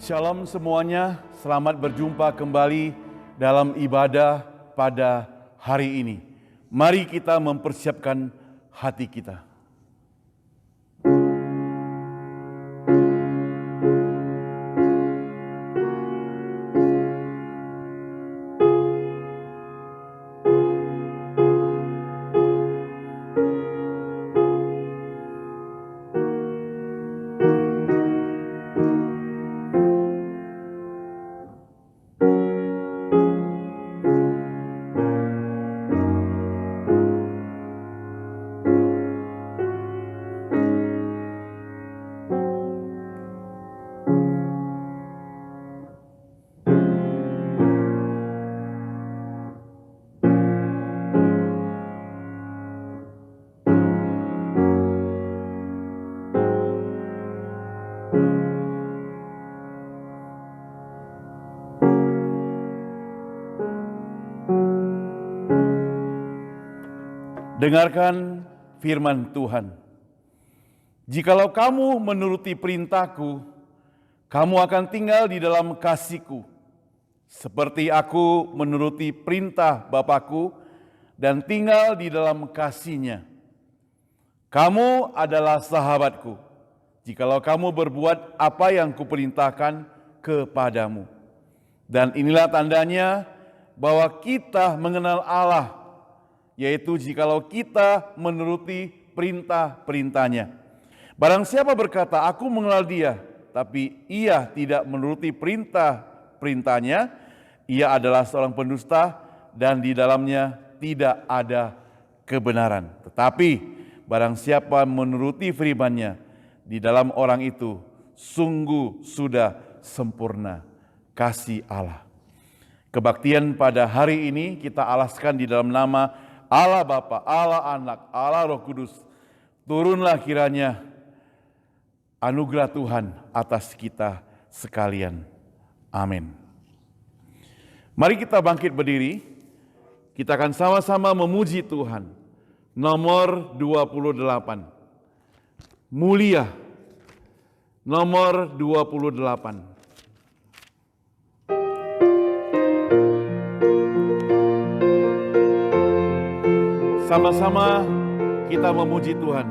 Shalom semuanya, selamat berjumpa kembali dalam ibadah pada hari ini. Mari kita mempersiapkan hati kita. Dengarkan firman Tuhan. Jikalau kamu menuruti perintahku, kamu akan tinggal di dalam kasih-Ku, seperti aku menuruti perintah Bapa-Ku dan tinggal di dalam kasih-Nya. Kamu adalah sahabat-Ku, jikalau kamu berbuat apa yang Kuperintahkan kepadamu. Dan inilah tandanya bahwa kita mengenal Allah, yaitu jikalau kita menuruti perintah-perintahnya. Barang siapa berkata, aku mengenal dia, tapi ia tidak menuruti perintah-perintahnya, ia adalah seorang pendusta dan di dalamnya tidak ada kebenaran. Tetapi barang siapa menuruti firman-Nya, di dalam orang itu sungguh sudah sempurna kasih Allah. Kebaktian pada hari ini kita alaskan di dalam nama Allah Bapa, Allah Anak, Allah Roh Kudus. Turunlah kiranya anugerah Tuhan atas kita sekalian. Amin. Mari kita bangkit berdiri. Kita akan sama-sama memuji Tuhan. Nomor 28. Mulia. Nomor 28. Sama-sama kita memuji Tuhan.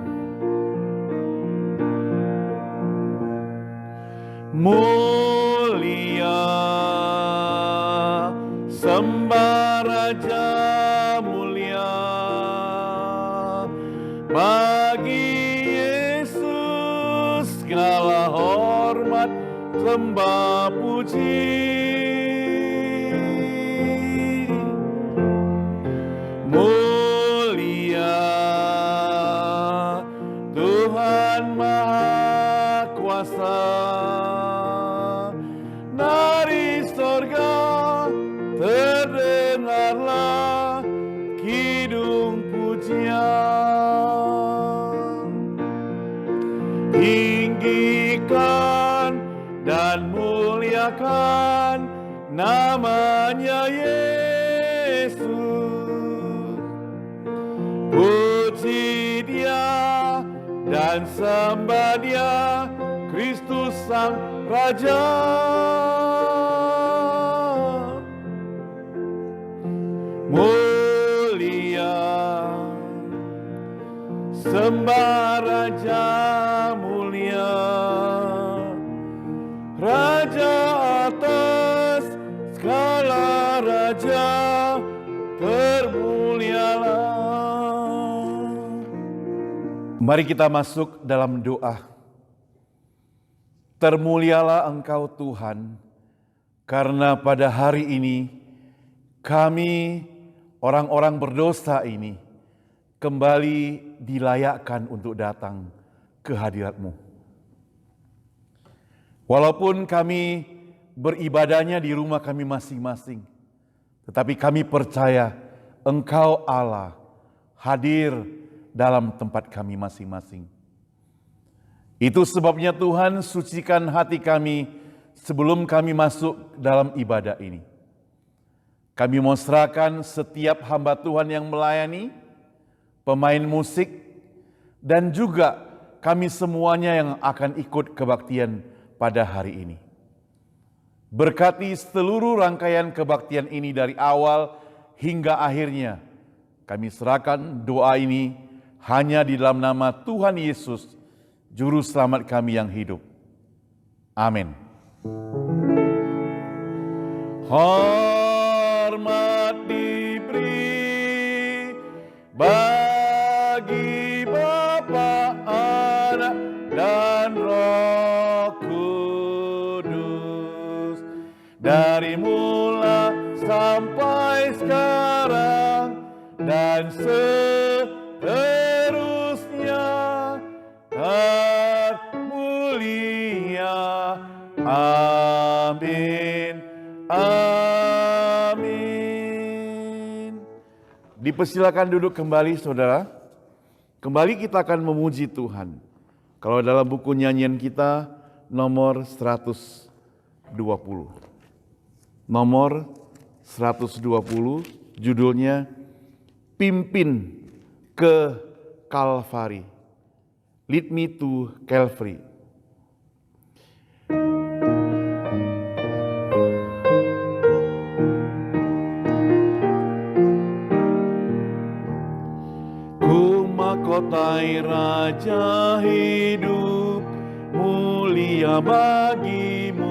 Mulia, sembah Raja mulia, bagi Yesus segala hormat, sembah puji. Tuhan Maha Kuasa, dari sorga terdengarlah kidung pujian. Tinggikan dan muliakan namanya Yesus. Puji Dia dan sembah Dia, Kristus Sang Raja. Mulia, sembah Raja mulia, Raja atas segala raja, termulialah. Mari kita masuk dalam doa. Termulialah Engkau Tuhan, karena pada hari ini kami orang-orang berdosa ini kembali dilayakkan untuk datang ke hadirat-Mu. Walaupun kami beribadahnya di rumah kami masing-masing, tetapi kami percaya Engkau Allah hadir dalam tempat kami masing-masing. Itu sebabnya Tuhan, sucikan hati kami sebelum kami masuk dalam ibadah ini. Kami mau serahkan setiap hamba Tuhan yang melayani, pemain musik, dan juga kami semuanya yang akan ikut kebaktian pada hari ini. Berkati seluruh rangkaian kebaktian ini dari awal hingga akhirnya. Kami serahkan doa ini hanya di dalam nama Tuhan Yesus, Juru Selamat kami yang hidup. Amin. Hormat diberi bagi Bapa, Anak, dan Roh Kudus, dari mula sampai sekarang dan seterusnya. Termulia. Amin. Amin. Dipersilakan duduk kembali, saudara. Kembali kita akan memuji Tuhan. Kalau dalam buku nyanyian kita nomor 120. Nomor 120 judulnya Pimpin ke Kalvari. Lead me to Calvary. Ku mahkotai Raja hidup, mulia bagimu.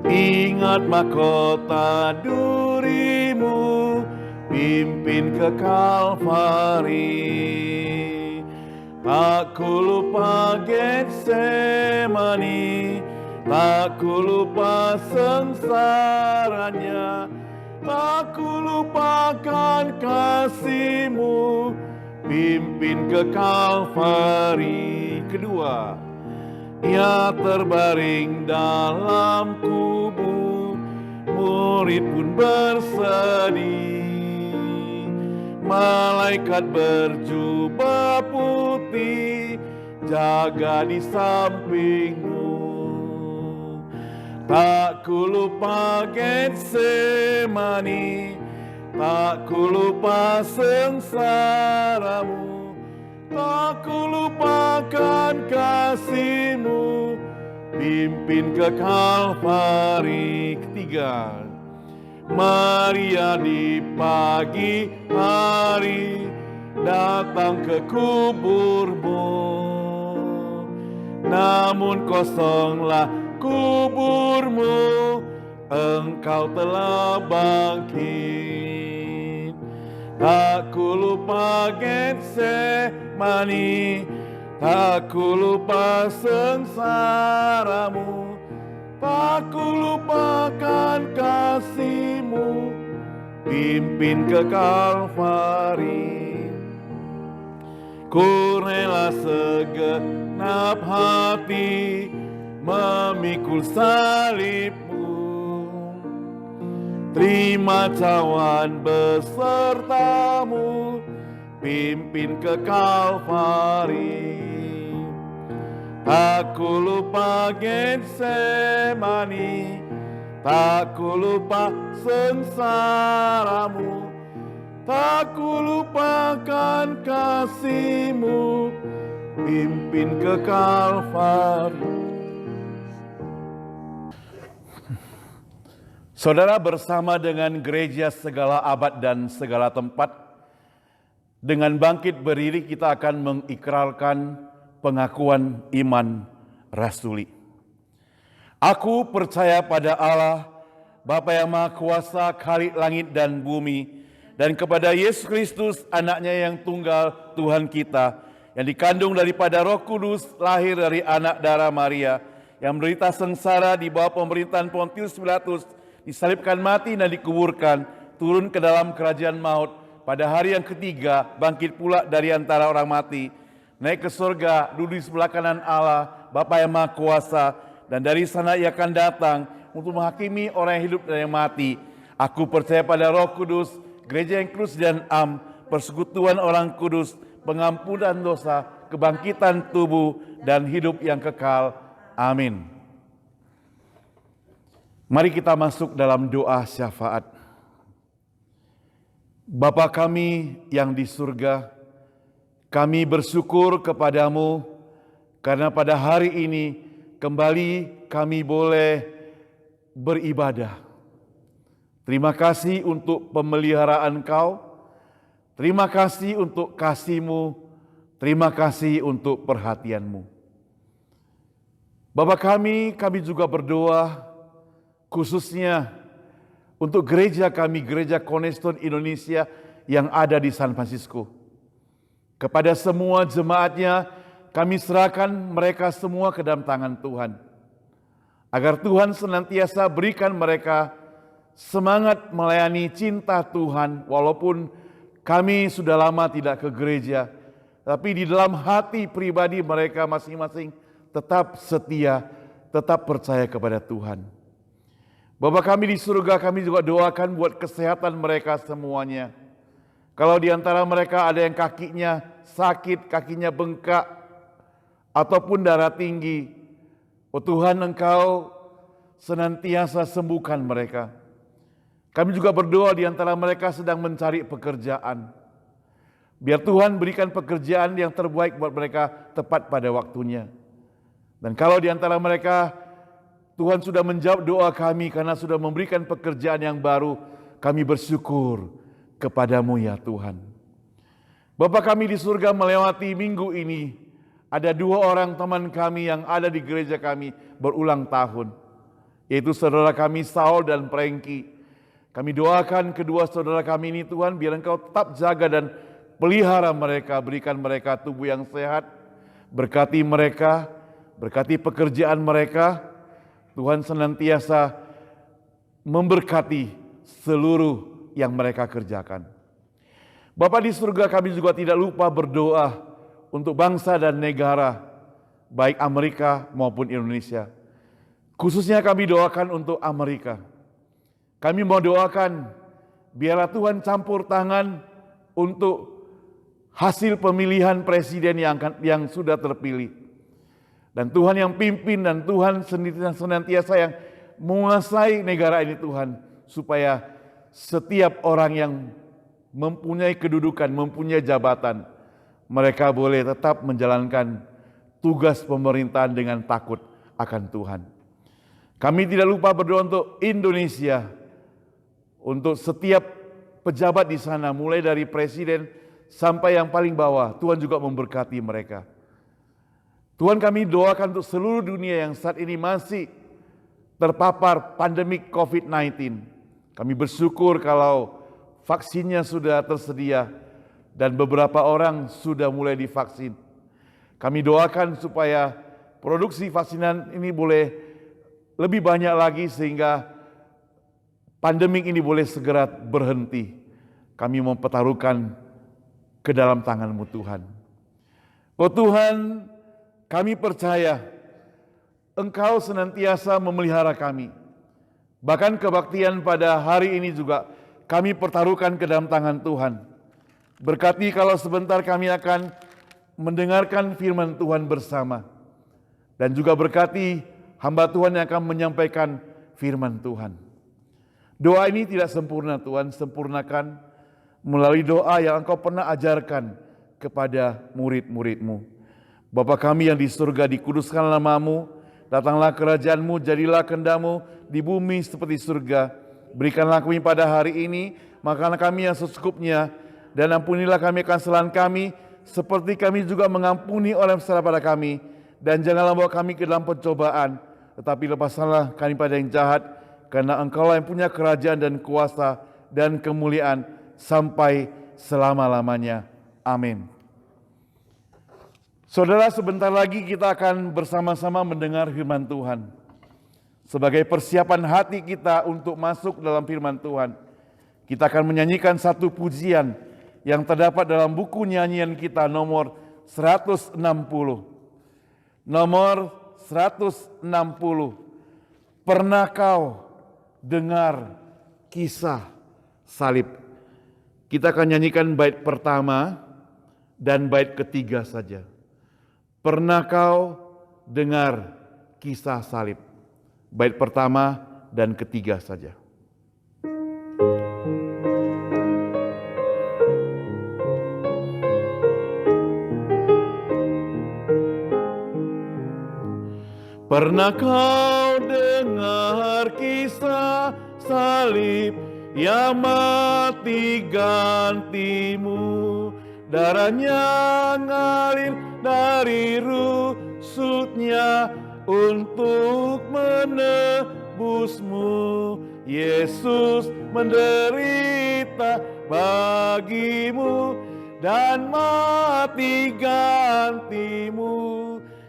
Ingat mahkota durimu, pimpin ke Kalvari. Tak ku lupa Getsemani, tak ku lupa sengsaranya, tak ku lupakan kasih-Mu, pimpin ke Kalvari. Kedua, Ia terbaring dalam kubur, murid pun bersedih. Malaikat berjubah putih jaga di samping-Mu. Tak ku lupa Getsemani, tak ku lupa sengsara-Mu, tak ku lupakan kasih-Mu, pimpin ke Kalvari. Ketiga, Maria di pagi hari datang ke kubur-Mu, namun kosonglah kubur-Mu, Engkau telah bangkit. Tak ku lupa Getsemani, tak ku lupa sengsara-Mu, tak ku lupakan kasih-Mu, pimpin ke Kalvari. Ku rela segenap hati memikul salib-Mu, terima cawan beserta-Mu, pimpin ke Kalvari. Tak ku lupa Getsemani, tak ku lupa sengsara-Mu, tak ku lupakan kasih-Mu, pimpin ke Kalvari. Saudara, bersama dengan gereja segala abad dan segala tempat, dengan bangkit berdiri kita akan mengikrarkan pengakuan iman rasuli. Aku percaya pada Allah, Bapa yang Maha Kuasa, Khalik langit dan bumi, dan kepada Yesus Kristus, anaknya yang tunggal Tuhan kita, yang dikandung daripada Roh Kudus, lahir dari anak darah Maria, yang menderita sengsara di bawah pemerintahan Pontius Pilatus, disalibkan mati dan dikuburkan, turun ke dalam kerajaan maut, pada hari yang ketiga bangkit pula dari antara orang mati, naik ke surga, duduk di sebelah kanan Allah, Bapa yang Maha Kuasa, dan dari sana Ia akan datang untuk menghakimi orang yang hidup dan yang mati. Aku percaya pada Roh Kudus, gereja yang kudus dan am, persekutuan orang kudus, pengampunan dosa, kebangkitan tubuh, dan hidup yang kekal. Amin. Mari kita masuk dalam doa syafaat. Bapa kami yang di surga, kami bersyukur kepadamu karena pada hari ini kembali kami boleh beribadah. Terima kasih untuk pemeliharaan Engkau, terima kasih untuk kasih-Mu, terima kasih untuk perhatian-Mu. Bapa kami juga berdoa khususnya untuk gereja kami, Gereja Cornerstone Indonesia yang ada di San Francisco. Kepada semua jemaatnya, kami serahkan mereka semua ke dalam tangan Tuhan. Agar Tuhan senantiasa berikan mereka semangat melayani cinta Tuhan, walaupun kami sudah lama tidak ke gereja, tapi di dalam hati pribadi mereka masing-masing tetap setia, tetap percaya kepada Tuhan. Bapa kami di surga, kami juga doakan buat kesehatan mereka semuanya. Kalau di antara mereka ada yang kakinya sakit, kakinya bengkak, ataupun darah tinggi, oh Tuhan, Engkau senantiasa sembuhkan mereka. Kami juga berdoa di antara mereka sedang mencari pekerjaan. Biar Tuhan berikan pekerjaan yang terbaik buat mereka tepat pada waktunya. Dan kalau di antara mereka Tuhan sudah menjawab doa kami karena sudah memberikan pekerjaan yang baru, kami bersyukur kepadamu ya Tuhan. Bapa kami di surga, melewati minggu ini, ada 2 orang teman kami yang ada di gereja kami berulang tahun, yaitu saudara kami Saul dan Prengki. Kami doakan kedua saudara kami ini Tuhan, biar Engkau tetap jaga dan pelihara mereka, berikan mereka tubuh yang sehat, berkati mereka, berkati pekerjaan mereka. Tuhan senantiasa memberkati seluruh yang mereka kerjakan. Bapa di surga, kami juga tidak lupa berdoa untuk bangsa dan negara, baik Amerika maupun Indonesia. Khususnya kami doakan untuk Amerika. Kami mau doakan biarlah Tuhan campur tangan untuk hasil pemilihan presiden yang sudah terpilih. Dan Tuhan yang pimpin dan Tuhan senantiasa yang menguasai negara ini Tuhan. Supaya setiap orang yang mempunyai kedudukan, mempunyai jabatan, mereka boleh tetap menjalankan tugas pemerintahan dengan takut akan Tuhan. Kami tidak lupa berdoa untuk Indonesia, untuk setiap pejabat di sana, mulai dari presiden sampai yang paling bawah. Tuhan juga memberkati mereka. Tuhan, kami doakan untuk seluruh dunia yang saat ini masih terpapar pandemik COVID-19. Kami bersyukur kalau vaksinnya sudah tersedia dan beberapa orang sudah mulai divaksin. Kami doakan supaya produksi vaksinan ini boleh lebih banyak lagi sehingga pandemik ini boleh segera berhenti. Kami mempertaruhkan ke dalam tangan-Mu Tuhan. Oh Tuhan, kami percaya Engkau senantiasa memelihara kami. Bahkan kebaktian pada hari ini juga kami pertaruhkan ke dalam tangan Tuhan. Berkati kalau sebentar kami akan mendengarkan firman Tuhan bersama. Dan juga berkati hamba Tuhan yang akan menyampaikan firman Tuhan. Doa ini tidak sempurna Tuhan, sempurnakan melalui doa yang Engkau pernah ajarkan kepada murid-murid-Mu. Bapa kami yang di surga, dikuduskanlah nama-Mu, datanglah kerajaan-Mu, jadilah kehendak-Mu di bumi seperti surga. Berikanlah kami pada hari ini makanan kami yang secukupnya, dan ampunilah kami akan kesalahan kami, seperti kami juga mengampuni orang yang bersalah pada kami. Dan janganlah bawa kami ke dalam pencobaan, tetapi lepaskanlah kami pada yang jahat, karena Engkau-lah yang punya kerajaan dan kuasa dan kemuliaan sampai selama-lamanya. Amin. Saudara, sebentar lagi kita akan bersama-sama mendengar firman Tuhan. Sebagai persiapan hati kita untuk masuk dalam firman Tuhan, kita akan menyanyikan satu pujian yang terdapat dalam buku nyanyian kita nomor 160. Nomor 160. Pernah kau dengar kisah salib? Kita akan nyanyikan bait pertama dan bait ketiga saja. Pernah kau dengar kisah salib? Bait pertama dan ketiga saja. Pernah kau dengar kisah salib yang mati gantimu? Darahnya ngalir dari rusutnya untuk menebusmu. Yesus menderita bagimu dan mati gantimu.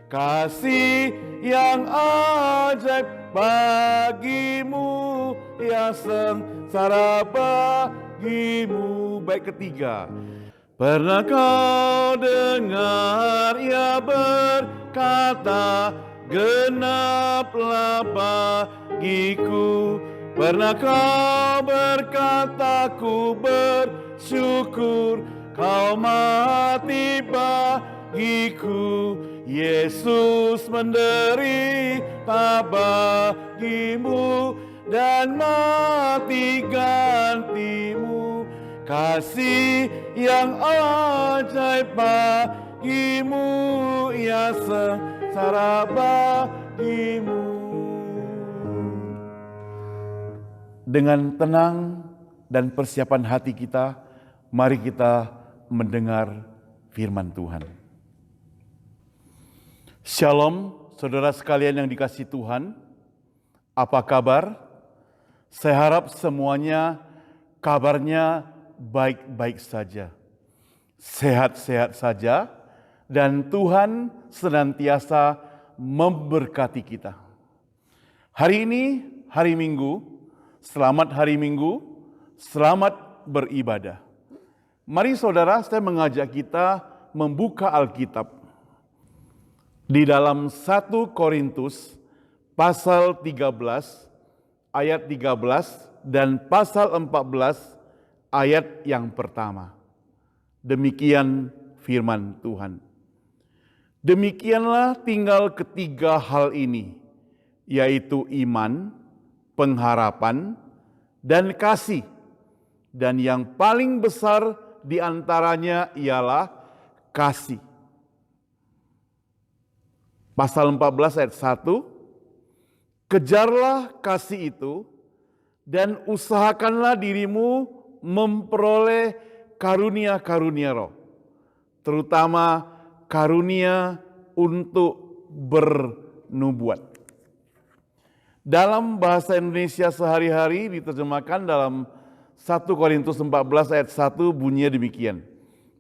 Kasih yang ajaib bagimu, yang sengsara bagimu. Baik, ketiga. Pernah kau dengar ia berkata, genaplah bagiku. Pernah kau berkata, ku bersyukur kau mati bagiku. Yesus menderita bagimu dan mati gantimu. Kasih yang ajaib bagimu, ia sengsara bagimu. Dengan tenang dan persiapan hati kita, mari kita mendengar firman Tuhan. Shalom, saudara sekalian yang dikasihi Tuhan. Apa kabar? Saya harap semuanya kabarnya baik-baik saja, sehat-sehat saja, dan Tuhan senantiasa memberkati kita. Hari ini hari Minggu, selamat hari Minggu, selamat beribadah. Mari saudara, saya mengajak kita membuka Alkitab di dalam 1 Korintus pasal 13 ayat 13 dan pasal 14 ayat yang pertama. Demikian firman Tuhan. Demikianlah tinggal ketiga hal ini, yaitu iman, pengharapan, dan kasih. Dan yang paling besar di antaranya ialah kasih. Pasal 14 ayat 1, kejarlah kasih itu dan usahakanlah dirimu memperoleh karunia-karunia roh, terutama karunia untuk bernubuat. Dalam bahasa Indonesia sehari-hari diterjemahkan dalam 1 Korintus 14 ayat 1 bunyinya demikian.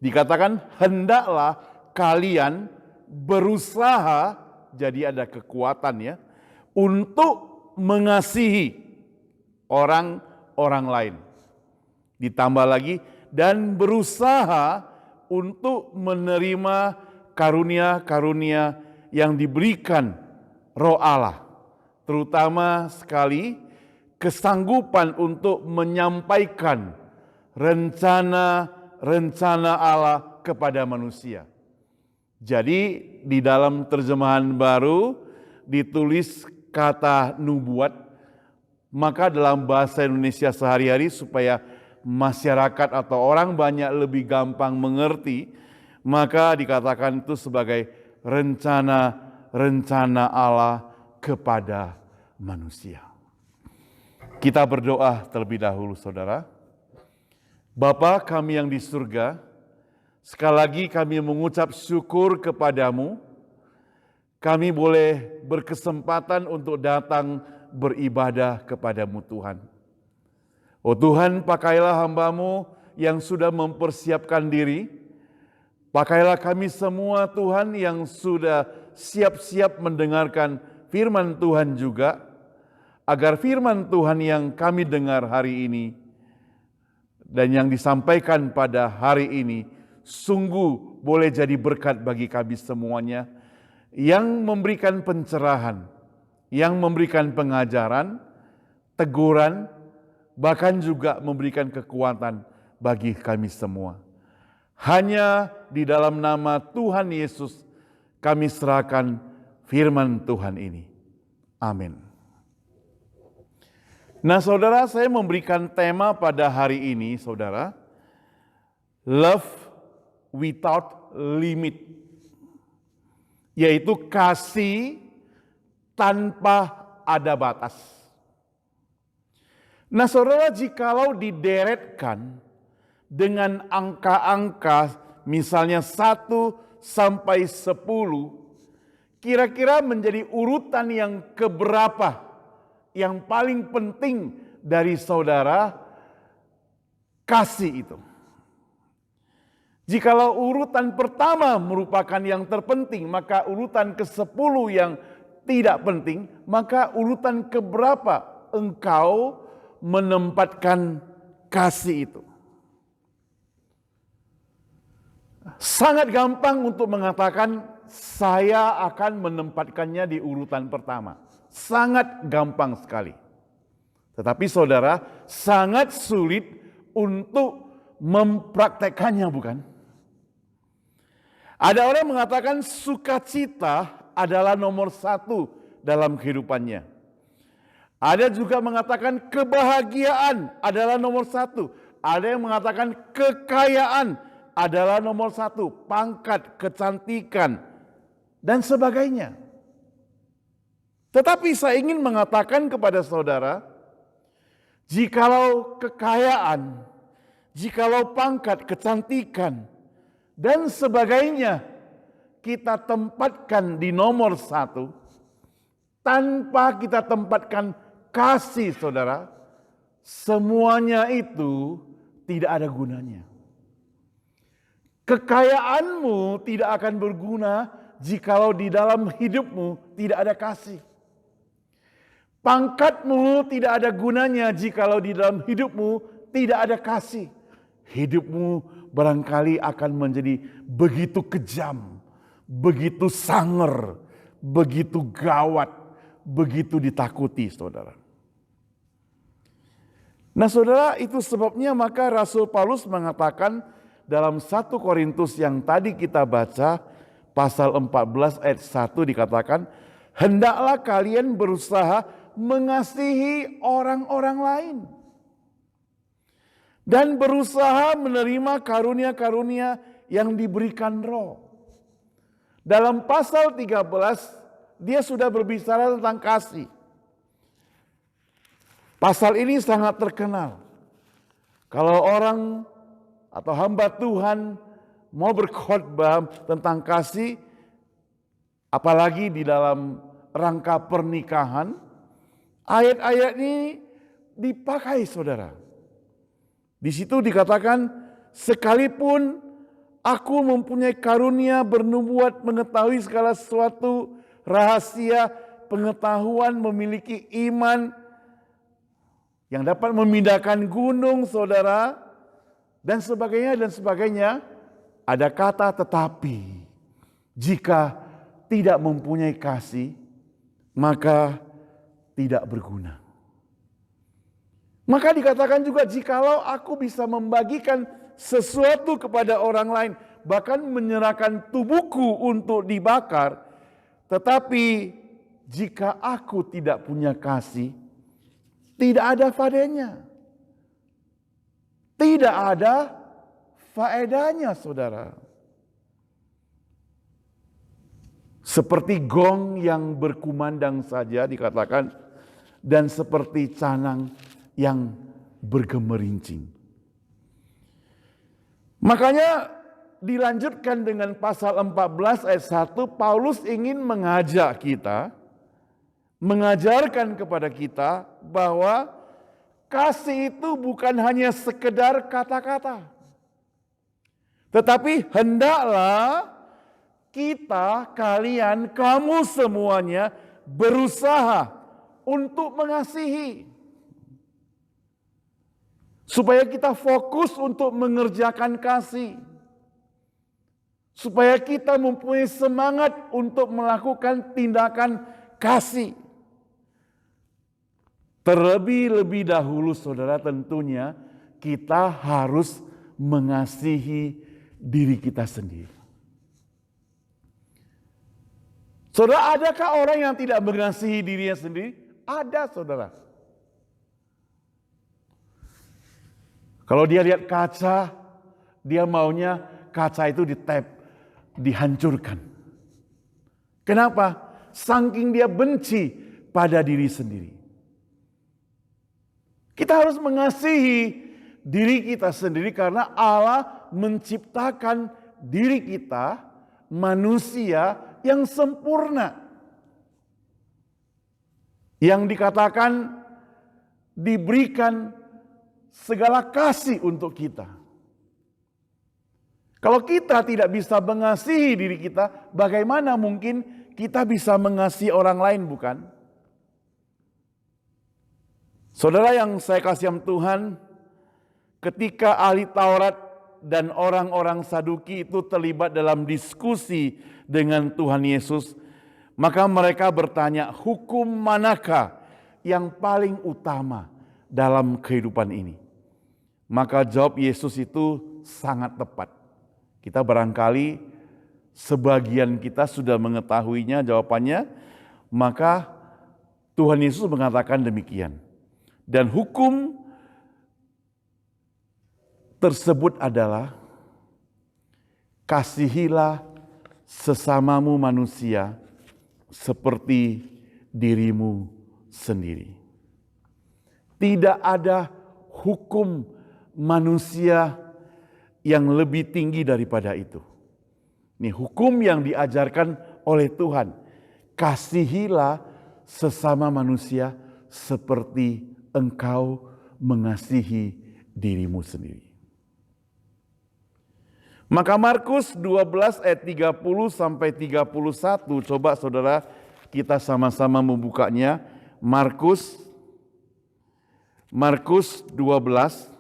Dikatakan, hendaklah kalian berusaha, jadi ada kekuatan ya, untuk mengasihi orang-orang lain. Ditambah lagi, dan berusaha untuk menerima karunia-karunia yang diberikan Roh Allah. Terutama sekali kesanggupan untuk menyampaikan rencana Allah kepada manusia. Jadi di dalam terjemahan baru ditulis kata nubuat, maka dalam bahasa Indonesia sehari-hari supaya masyarakat atau orang banyak lebih gampang mengerti, maka dikatakan itu sebagai rencana Allah kepada manusia. Kita berdoa terlebih dahulu, saudara. Bapa kami yang di surga, sekali lagi kami mengucap syukur kepadamu. Kami boleh berkesempatan untuk datang beribadah kepadamu Tuhan. Oh Tuhan, pakailah hamba-Mu yang sudah mempersiapkan diri. Pakailah kami semua Tuhan yang sudah siap-siap mendengarkan firman Tuhan juga, agar firman Tuhan yang kami dengar hari ini dan yang disampaikan pada hari ini sungguh boleh jadi berkat bagi kami semuanya, yang memberikan pencerahan, yang memberikan pengajaran, teguran, bahkan juga memberikan kekuatan bagi kami semua. Hanya di dalam nama Tuhan Yesus kami serahkan firman Tuhan ini. Amin. Nah saudara, saya memberikan tema pada hari ini, saudara, Love Without Limit, yaitu kasih tanpa ada batas. Nah saudara, jikalau dideretkan dengan angka-angka misalnya 1 sampai 10, kira-kira menjadi urutan yang keberapa yang paling penting dari saudara kasih itu? Jikalau urutan pertama merupakan yang terpenting, maka urutan ke-10 yang tidak penting, maka urutan keberapa engkau menempatkan kasih itu? Sangat gampang untuk mengatakan saya akan menempatkannya di urutan pertama. Sangat gampang sekali. Tetapi saudara, sangat sulit untuk mempraktekannya, bukan? Ada orang mengatakan sukacita adalah nomor 1 dalam kehidupannya. Ada juga mengatakan kebahagiaan adalah nomor 1. Ada yang mengatakan kekayaan adalah nomor 1. Pangkat, kecantikan, dan sebagainya. Tetapi saya ingin mengatakan kepada saudara, jikalau kekayaan, jikalau pangkat, kecantikan, dan sebagainya kita tempatkan di nomor 1, tanpa kita tempatkan kasih saudara, semuanya itu tidak ada gunanya. Kekayaanmu tidak akan berguna jikalau di dalam hidupmu tidak ada kasih. Pangkatmu tidak ada gunanya jikalau di dalam hidupmu tidak ada kasih. Hidupmu barangkali akan menjadi begitu kejam, begitu sangar, begitu gawat, begitu ditakuti saudara. Nah saudara, itu sebabnya maka Rasul Paulus mengatakan dalam 1 Korintus yang tadi kita baca, pasal 14 ayat 1 dikatakan, hendaklah kalian berusaha mengasihi orang-orang lain. Dan berusaha menerima karunia-karunia yang diberikan Roh. Dalam pasal 13, dia sudah berbicara tentang kasih. Pasal ini sangat terkenal. Kalau orang atau hamba Tuhan mau berkhotbah tentang kasih, apalagi di dalam rangka pernikahan, ayat-ayat ini dipakai saudara. Di situ dikatakan, sekalipun aku mempunyai karunia bernubuat, mengetahui segala sesuatu, rahasia, pengetahuan, memiliki iman yang dapat memindahkan gunung, saudara, dan sebagainya, ada kata tetapi. Jika tidak mempunyai kasih, maka tidak berguna. Maka dikatakan juga, jikalau aku bisa membagikan sesuatu kepada orang lain, bahkan menyerahkan tubuhku untuk dibakar, tetapi jika aku tidak punya kasih, tidak ada faedahnya. Tidak ada faedahnya saudara. Seperti gong yang berkumandang saja dikatakan, dan seperti canang yang bergemerincing. Makanya dilanjutkan dengan pasal 14 ayat 1, Paulus ingin mengajak kita, mengajarkan kepada kita bahwa kasih itu bukan hanya sekedar kata-kata. Tetapi hendaklah kita, kalian, kamu semuanya berusaha untuk mengasihi. Supaya kita fokus untuk mengerjakan kasih. Supaya kita mempunyai semangat untuk melakukan tindakan kasih. Terlebih-lebih dahulu saudara, tentunya kita harus mengasihi diri kita sendiri. Saudara, adakah orang yang tidak mengasihi dirinya sendiri? Ada saudara. Kalau dia lihat kaca, dia maunya kaca itu dihancurkan. Kenapa? saking dia benci pada diri sendiri. Kita harus mengasihi diri kita sendiri karena Allah menciptakan diri kita, manusia yang sempurna. Yang dikatakan diberikan segala kasih untuk kita. Kalau kita tidak bisa mengasihi diri kita, bagaimana mungkin kita bisa mengasihi orang lain, bukan? Saudara yang saya kasih Tuhan, ketika ahli Taurat dan orang-orang Saduki itu terlibat dalam diskusi dengan Tuhan Yesus, maka mereka bertanya, hukum manakah yang paling utama dalam kehidupan ini? Maka jawab Yesus itu sangat tepat. Kita barangkali sebagian kita sudah mengetahuinya jawabannya, maka Tuhan Yesus mengatakan demikian. Dan hukum tersebut adalah kasihilah sesamamu manusia seperti dirimu sendiri. Tidak ada hukum manusia yang lebih tinggi daripada itu. Ini hukum yang diajarkan oleh Tuhan. Kasihilah sesama manusia seperti engkau mengasihi dirimu sendiri. Maka Markus 12 ayat 30 sampai 31, coba saudara kita sama-sama membukanya. Markus 12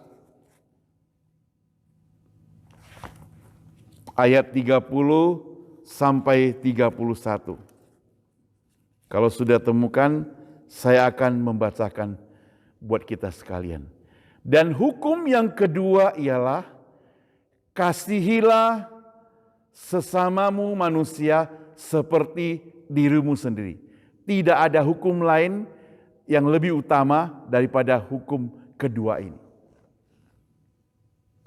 ayat 30 sampai 31. Kalau sudah temukan, saya akan membacakan buat kita sekalian. Dan hukum yang kedua ialah kasihilah sesamamu manusia seperti dirimu sendiri. Tidak ada hukum lain yang lebih utama daripada hukum kedua ini.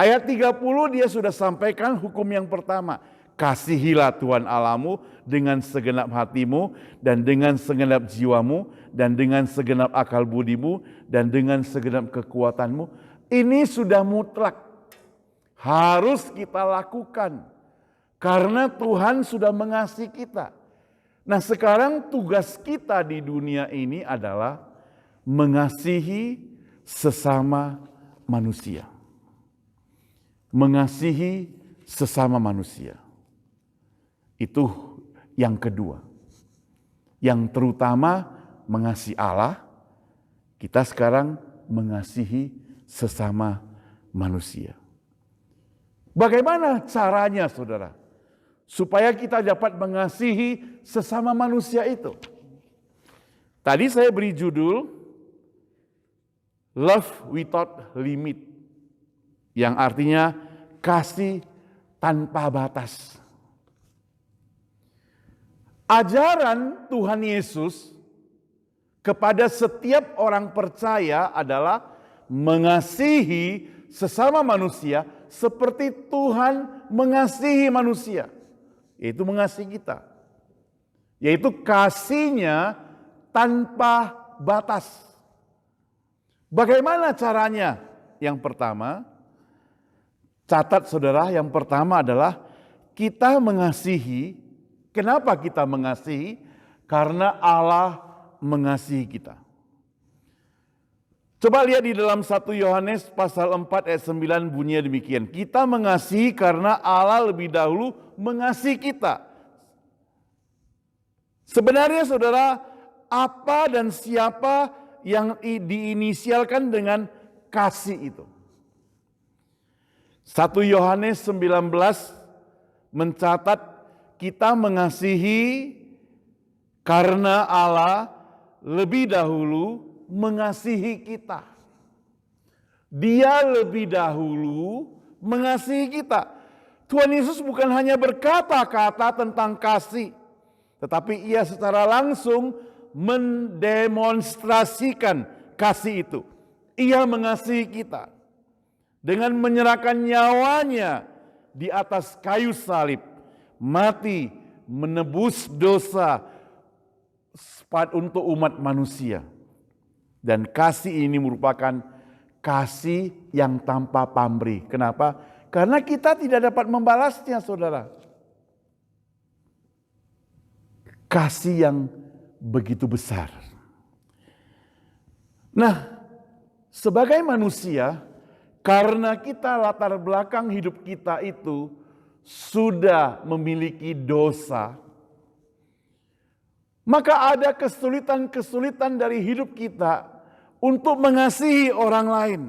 Ayat 30 dia sudah sampaikan hukum yang pertama. Kasihilah Tuhan Allahmu dengan segenap hatimu dan dengan segenap jiwamu dan dengan segenap akal budimu dan dengan segenap kekuatanmu. Ini sudah mutlak. Harus kita lakukan. Karena Tuhan sudah mengasihi kita. Nah sekarang tugas kita di dunia ini adalah mengasihi sesama manusia. Mengasihi sesama manusia. Itu yang kedua. Yang terutama mengasihi Allah, kita sekarang mengasihi sesama manusia. Bagaimana caranya saudara? Supaya kita dapat mengasihi sesama manusia itu. Tadi saya beri judul, Love Without Limit. Yang artinya kasih tanpa batas. Ajaran Tuhan Yesus kepada setiap orang percaya adalah mengasihi sesama manusia seperti Tuhan mengasihi manusia. Yaitu mengasihi kita. Yaitu kasihnya tanpa batas. Bagaimana caranya? Yang pertama, catat saudara, yang pertama adalah kita mengasihi. Kenapa kita mengasihi? Karena Allah mengasihi kita. Coba lihat di dalam 1 Yohanes pasal 4 ayat 9 bunyinya demikian. Kita mengasihi karena Allah lebih dahulu mengasihi kita. Sebenarnya saudara, apa dan siapa yang diinisialkan dengan kasih itu? 1 Yohanes 19 mencatat kita mengasihi karena Allah lebih dahulu mengasihi kita. Dia lebih dahulu mengasihi kita. Tuhan Yesus bukan hanya berkata-kata tentang kasih, tetapi ia secara langsung mendemonstrasikan kasih itu. Ia mengasihi kita dengan menyerahkan nyawanya di atas kayu salib. Mati menebus dosa untuk umat manusia. Dan kasih ini merupakan kasih yang tanpa pamrih. Kenapa? Karena kita tidak dapat membalasnya, saudara. Kasih yang begitu besar. Nah, sebagai manusia, karena kita latar belakang hidup kita itu sudah memiliki dosa, maka ada kesulitan-kesulitan dari hidup kita untuk mengasihi orang lain.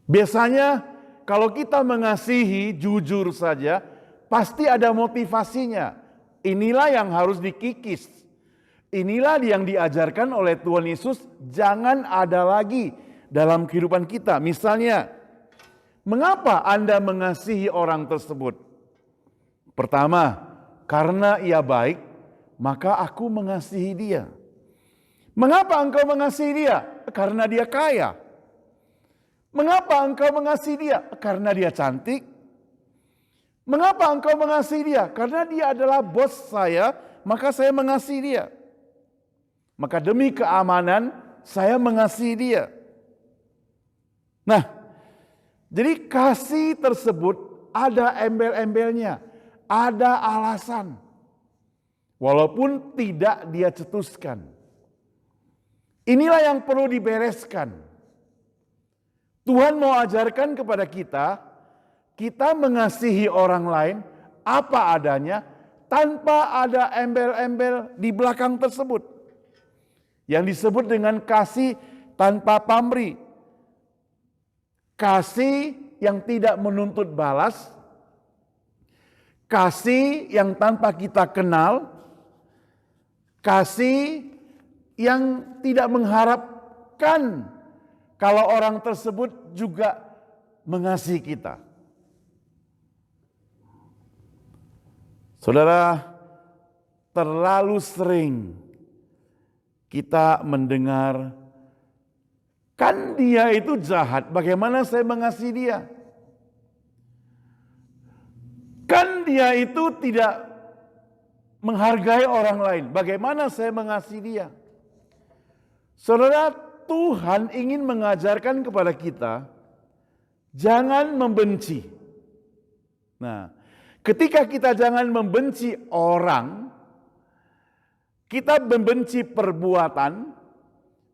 Biasanya kalau kita mengasihi jujur saja, pasti ada motivasinya. Inilah yang harus dikikis. Inilah yang diajarkan oleh Tuhan Yesus, jangan ada lagi dalam kehidupan kita. Misalnya, mengapa Anda mengasihi orang tersebut? Pertama, karena ia baik, maka aku mengasihi dia. Mengapa engkau mengasihi dia? Karena dia kaya. Mengapa engkau mengasihi dia? Karena dia cantik. Mengapa engkau mengasihi dia? Karena dia adalah bos saya, maka saya mengasihi dia. Maka demi keamanan, saya mengasihi dia. Nah, jadi kasih tersebut ada embel-embelnya, ada alasan. Walaupun tidak dia cetuskan. Inilah yang perlu dibereskan. Tuhan mau ajarkan kepada kita, kita mengasihi orang lain apa adanya tanpa ada embel-embel di belakang tersebut. Yang disebut dengan kasih tanpa pamrih. Kasih yang tidak menuntut balas. Kasih yang tanpa kita kenal. Kasih yang tidak mengharapkan kalau orang tersebut juga mengasihi kita. Saudara, terlalu sering kita mendengar, kan dia itu jahat, bagaimana saya mengasihi dia? Kan dia itu tidak menghargai orang lain, bagaimana saya mengasihi dia? Saudara, Tuhan ingin mengajarkan kepada kita, jangan membenci. Nah, ketika kita jangan membenci orang, kita membenci perbuatan,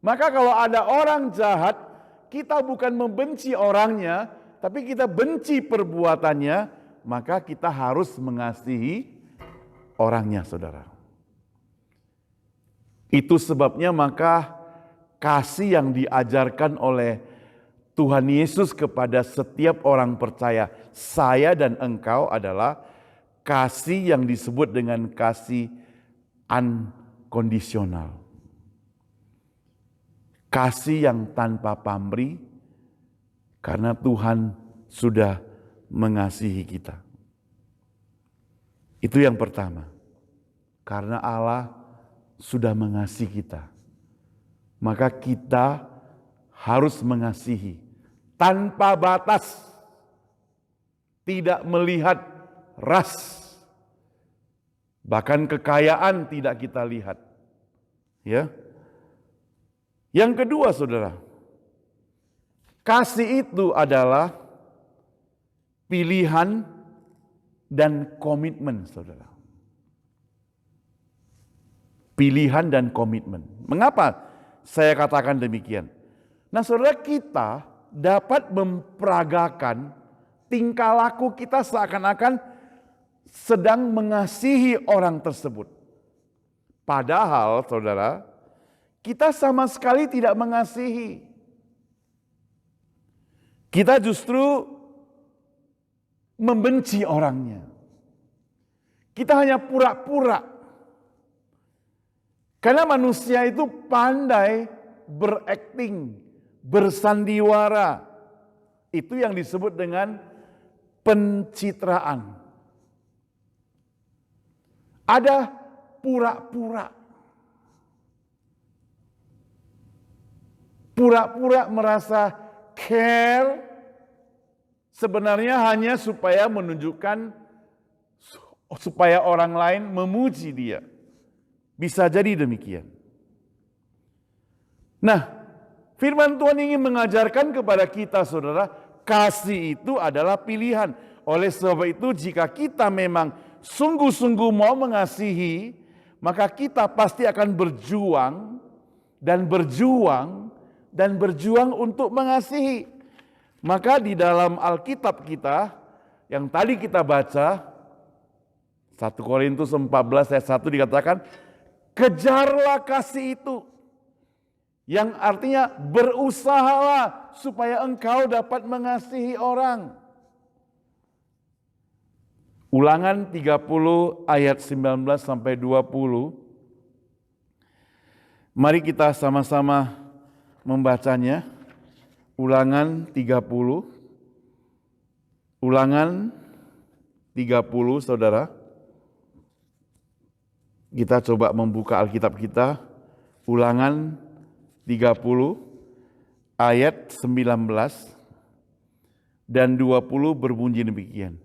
maka kalau ada orang jahat, kita bukan membenci orangnya, tapi kita benci perbuatannya, maka kita harus mengasihi orangnya, saudara. Itu sebabnya maka kasih yang diajarkan oleh Tuhan Yesus kepada setiap orang percaya, saya dan engkau adalah kasih yang disebut dengan kasih unconditional. Kasih yang tanpa pamrih karena Tuhan sudah mengasihi kita. Itu yang pertama. Karena Allah sudah mengasihi kita. Maka kita harus mengasihi tanpa batas. Tidak melihat ras. Bahkan kekayaan tidak kita lihat. Ya. Yang kedua, saudara, kasih itu adalah pilihan dan komitmen, saudara. Pilihan dan komitmen. Mengapa saya katakan demikian? Nah, saudara, kita dapat memperagakan tingkah laku kita seakan-akan sedang mengasihi orang tersebut. Padahal, saudara, kita sama sekali tidak mengasihi. Kita justru membenci orangnya. Kita hanya pura-pura. Karena manusia itu pandai berakting, bersandiwara. Itu yang disebut dengan pencitraan. Ada pura-pura. Pura-pura merasa care, sebenarnya hanya supaya menunjukkan supaya orang lain memuji dia. Bisa jadi demikian. Nah, firman Tuhan ingin mengajarkan kepada kita, saudara, kasih itu adalah pilihan. Oleh sebab itu, jika kita memang sungguh-sungguh mau mengasihi, maka kita pasti akan berjuang dan berjuang dan berjuang untuk mengasihi. Maka di dalam Alkitab kita yang tadi kita baca, 1 Korintus 14 ayat 1 dikatakan, kejarlah kasih itu. Yang artinya berusahalah supaya engkau dapat mengasihi orang. Ulangan 30 ayat 19 sampai 20. Mari kita sama-sama membacanya. Ulangan 30. Ulangan 30, saudara. Kita coba membuka Alkitab kita. Ulangan 30 ayat 19 dan 20 berbunyi demikian.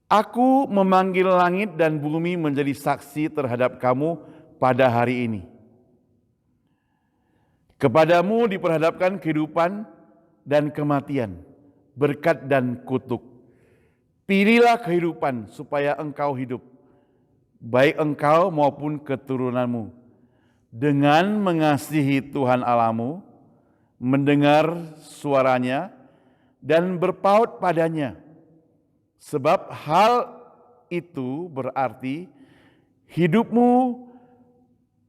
Aku memanggil langit dan bumi menjadi saksi terhadap kamu pada hari ini. Kepadamu diperhadapkan kehidupan dan kematian, berkat dan kutuk. Pilihlah kehidupan supaya engkau hidup, baik engkau maupun keturunanmu, dengan mengasihi Tuhan Allahmu, mendengar suaranya, dan berpaut padanya. Sebab hal itu berarti hidupmu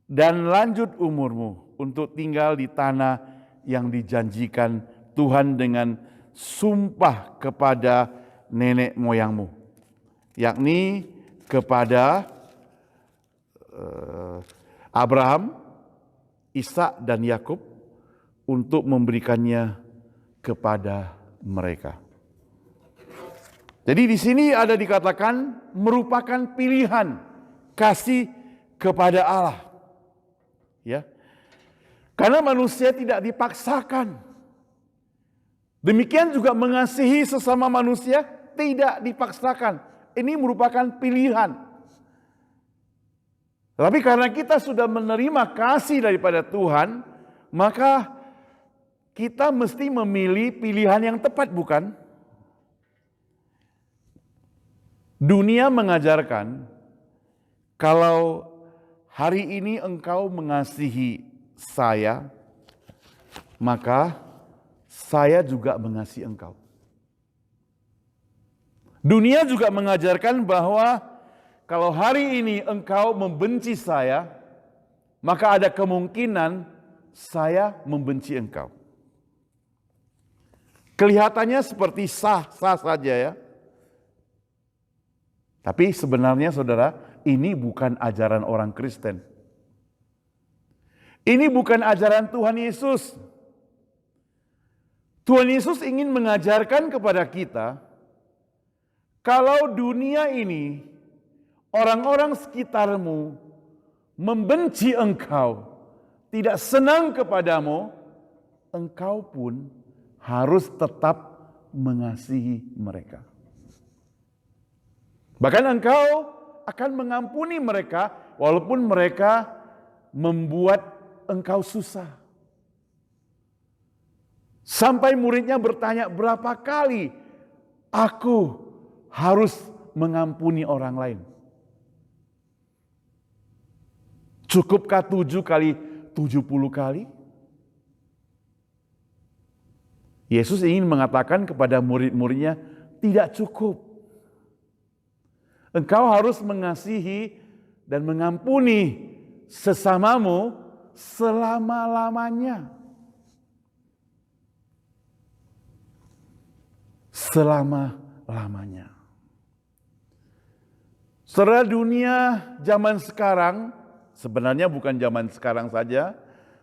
dan lanjut umurmu untuk tinggal di tanah yang dijanjikan Tuhan dengan sumpah kepada nenek moyangmu, yakni kepada Abraham, Ishak dan Yakub, untuk memberikannya kepada mereka. Jadi di sini ada dikatakan merupakan pilihan kasih kepada Allah. Ya. Karena manusia tidak dipaksakan. Demikian juga mengasihi sesama manusia tidak dipaksakan. Ini merupakan pilihan. Tapi karena kita sudah menerima kasih daripada Tuhan, maka kita mesti memilih pilihan yang tepat, bukan? Dunia mengajarkan kalau hari ini engkau mengasihi saya, maka saya juga mengasihi engkau. Dunia juga mengajarkan bahwa kalau hari ini engkau membenci saya, maka ada kemungkinan saya membenci engkau. Kelihatannya seperti sah-sah saja ya. Tapi sebenarnya saudara, ini bukan ajaran orang Kristen. Ini bukan ajaran Tuhan Yesus. Tuhan Yesus ingin mengajarkan kepada kita, kalau dunia ini, orang-orang sekitarmu membenci engkau, tidak senang kepadamu, engkau pun harus tetap mengasihi mereka. Bahkan engkau akan mengampuni mereka walaupun mereka membuat engkau susah. Sampai muridnya bertanya, berapa kali aku harus mengampuni orang lain? Cukupkah 7 kali 70 kali? Yesus ingin mengatakan kepada murid-muridnya, tidak cukup. Engkau harus mengasihi dan mengampuni sesamamu selama-lamanya. Selama-lamanya. Saudara, dunia zaman sekarang, sebenarnya bukan zaman sekarang saja,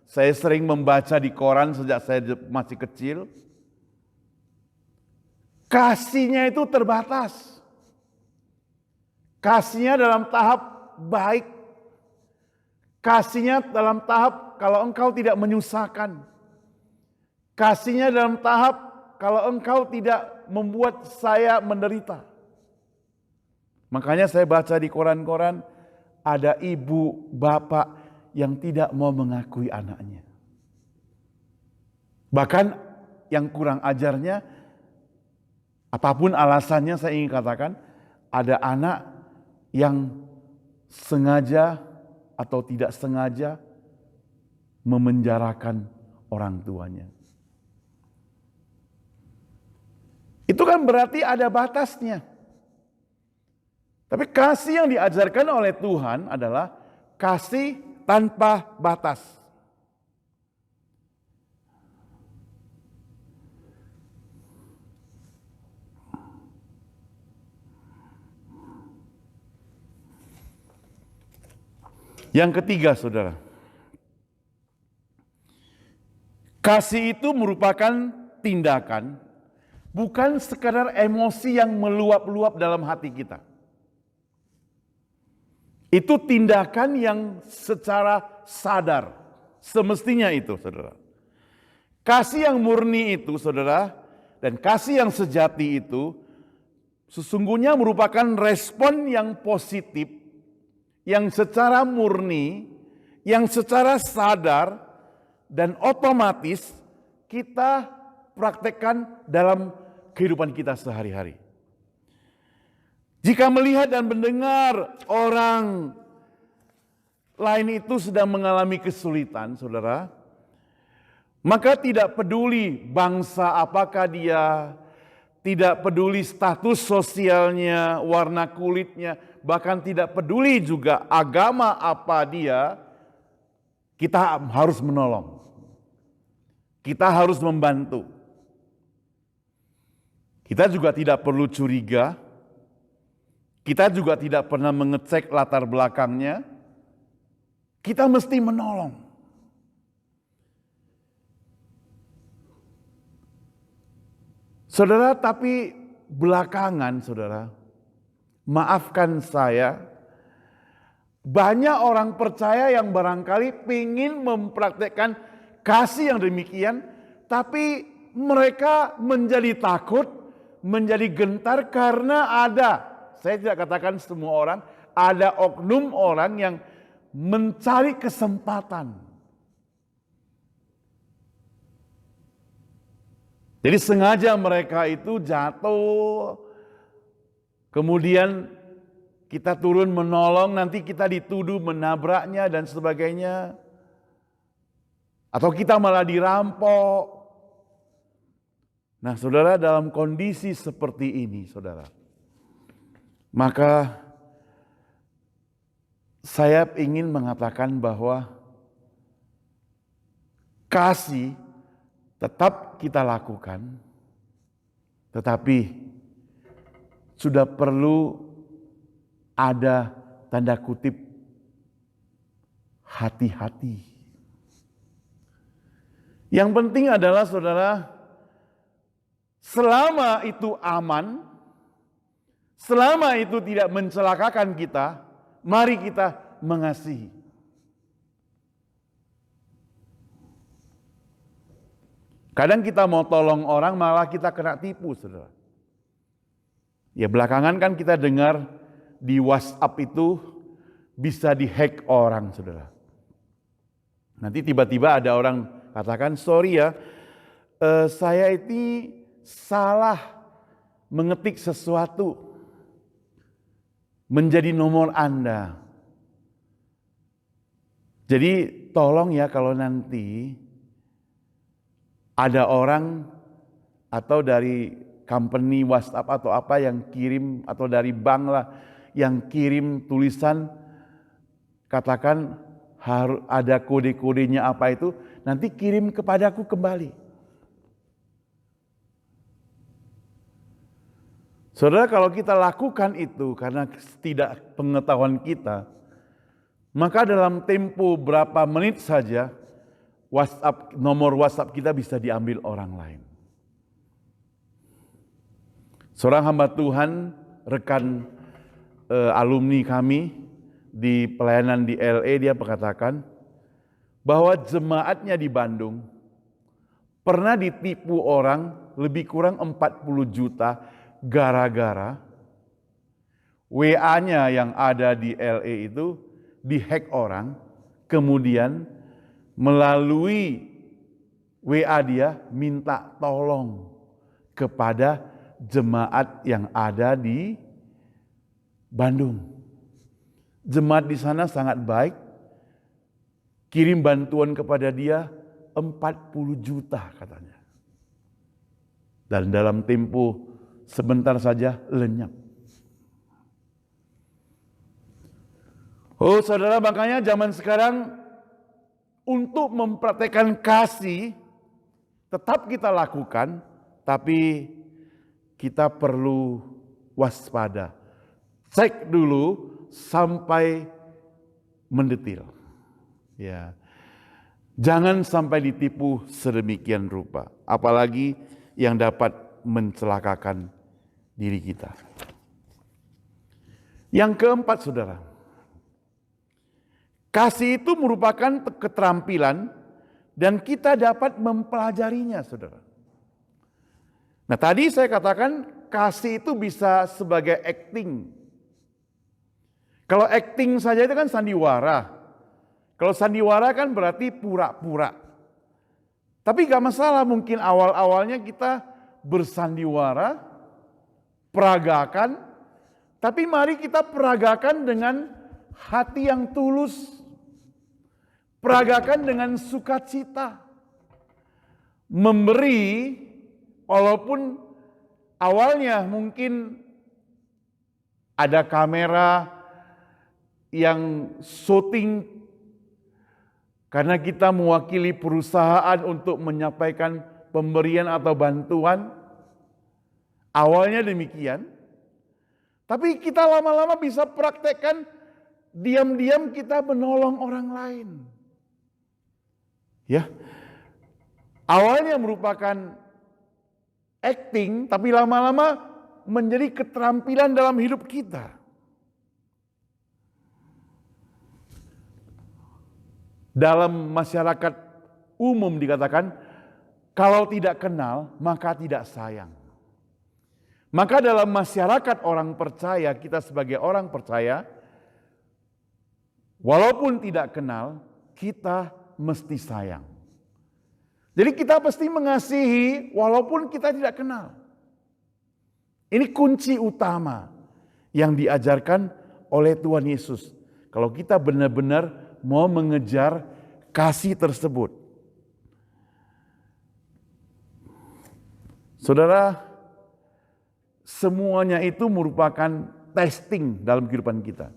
saya sering membaca di koran sejak saya masih kecil, kasihnya itu terbatas. Kasihnya dalam tahap baik. Kasihnya dalam tahap kalau engkau tidak menyusahkan. Kasihnya dalam tahap kalau engkau tidak membuat saya menderita. Makanya saya baca di koran-koran ada ibu, bapak yang tidak mau mengakui anaknya. Bahkan yang kurang ajarnya, apapun alasannya saya ingin katakan, ada anak yang sengaja atau tidak sengaja memenjarakan orang tuanya. Itu kan berarti ada batasnya. Tapi kasih yang diajarkan oleh Tuhan adalah kasih tanpa batas. Yang ketiga, saudara, kasih itu merupakan tindakan, bukan sekadar emosi yang meluap-luap dalam hati kita. Itu tindakan yang secara sadar, semestinya itu, saudara. Kasih yang murni itu, saudara, dan kasih yang sejati itu, sesungguhnya merupakan respon yang positif, yang secara murni, yang secara sadar, dan otomatis kita praktekkan dalam kehidupan kita sehari-hari. Jika melihat dan mendengar orang lain itu sedang mengalami kesulitan, saudara, maka tidak peduli bangsa apakah dia, tidak peduli status sosialnya, warna kulitnya, bahkan tidak peduli juga agama apa dia, kita harus menolong. Kita harus membantu. Kita juga tidak perlu curiga. Kita juga tidak pernah mengecek latar belakangnya. Kita mesti menolong. Saudara, tapi belakangan, saudara, maafkan saya, banyak orang percaya yang barangkali ingin mempraktekkan kasih yang demikian, tapi mereka menjadi takut, menjadi gentar karena ada, saya tidak katakan semua orang, ada oknum orang yang mencari kesempatan. Jadi sengaja mereka itu jatuh, kemudian kita turun menolong, nanti kita dituduh menabraknya dan sebagainya. Atau kita malah dirampok. Nah, saudara, dalam kondisi seperti ini, saudara, maka saya ingin mengatakan bahwa kasih tetap kita lakukan, tetapi sudah perlu ada tanda kutip hati-hati. Yang penting adalah, saudara, selama itu aman, selama itu tidak mencelakakan kita, mari kita mengasihi. Kadang kita mau tolong orang malah kita kena tipu, saudara. Ya belakangan kan kita dengar di WhatsApp itu bisa dihack orang, saudara. Nanti tiba-tiba ada orang katakan, sorry ya, saya ini salah mengetik sesuatu menjadi nomor Anda. Jadi tolong ya kalau nanti ada orang atau dari company WhatsApp atau apa yang kirim, atau dari bank lah yang kirim tulisan, katakan harus ada kode-kodenya apa itu, nanti kirim kepadaku kembali. Saudara, kalau kita lakukan itu karena tidak pengetahuan kita, maka dalam tempo berapa menit saja nomor WhatsApp kita bisa diambil orang lain. Seorang hamba Tuhan, rekan alumni kami di pelayanan di LA, dia mengatakan bahwa jemaatnya di Bandung pernah ditipu orang lebih kurang 40 juta gara-gara WA-nya yang ada di LA itu dihack orang, kemudian melalui WA dia minta tolong kepada jemaat yang ada di Bandung. Jemaat di sana sangat baik, kirim bantuan kepada dia 40 juta katanya. Dan dalam tempo sebentar saja lenyap. Oh saudara, makanya zaman sekarang untuk mempraktekkan kasih tetap kita lakukan, tapi kita perlu waspada. Cek dulu sampai mendetil. Ya. Jangan sampai ditipu sedemikian rupa, apalagi yang dapat mencelakakan diri kita. Yang keempat, saudara, kasih itu merupakan keterampilan dan kita dapat mempelajarinya, saudara. Nah, tadi saya katakan kasih itu bisa sebagai acting. Kalau acting saja itu kan sandiwara. Kalau sandiwara kan berarti pura-pura. Tapi gak masalah, mungkin awal-awalnya kita bersandiwara, peragakan, tapi mari kita peragakan dengan hati yang tulus, peragakan dengan sukacita, memberi walaupun awalnya mungkin ada kamera yang syuting karena kita mewakili perusahaan untuk menyampaikan pemberian atau bantuan. Awalnya demikian. Tapi kita lama-lama bisa praktekkan diam-diam kita menolong orang lain. Ya. Awalnya merupakan acting, tapi lama-lama menjadi keterampilan dalam hidup kita. Dalam masyarakat umum dikatakan, kalau tidak kenal maka tidak sayang. Maka dalam masyarakat orang percaya, kita sebagai orang percaya, walaupun tidak kenal, kita mesti sayang. Jadi kita pasti mengasihi walaupun kita tidak kenal. Ini kunci utama yang diajarkan oleh Tuhan Yesus. Kalau kita benar-benar mau mengejar kasih tersebut. Saudara, semuanya itu merupakan testing dalam kehidupan kita.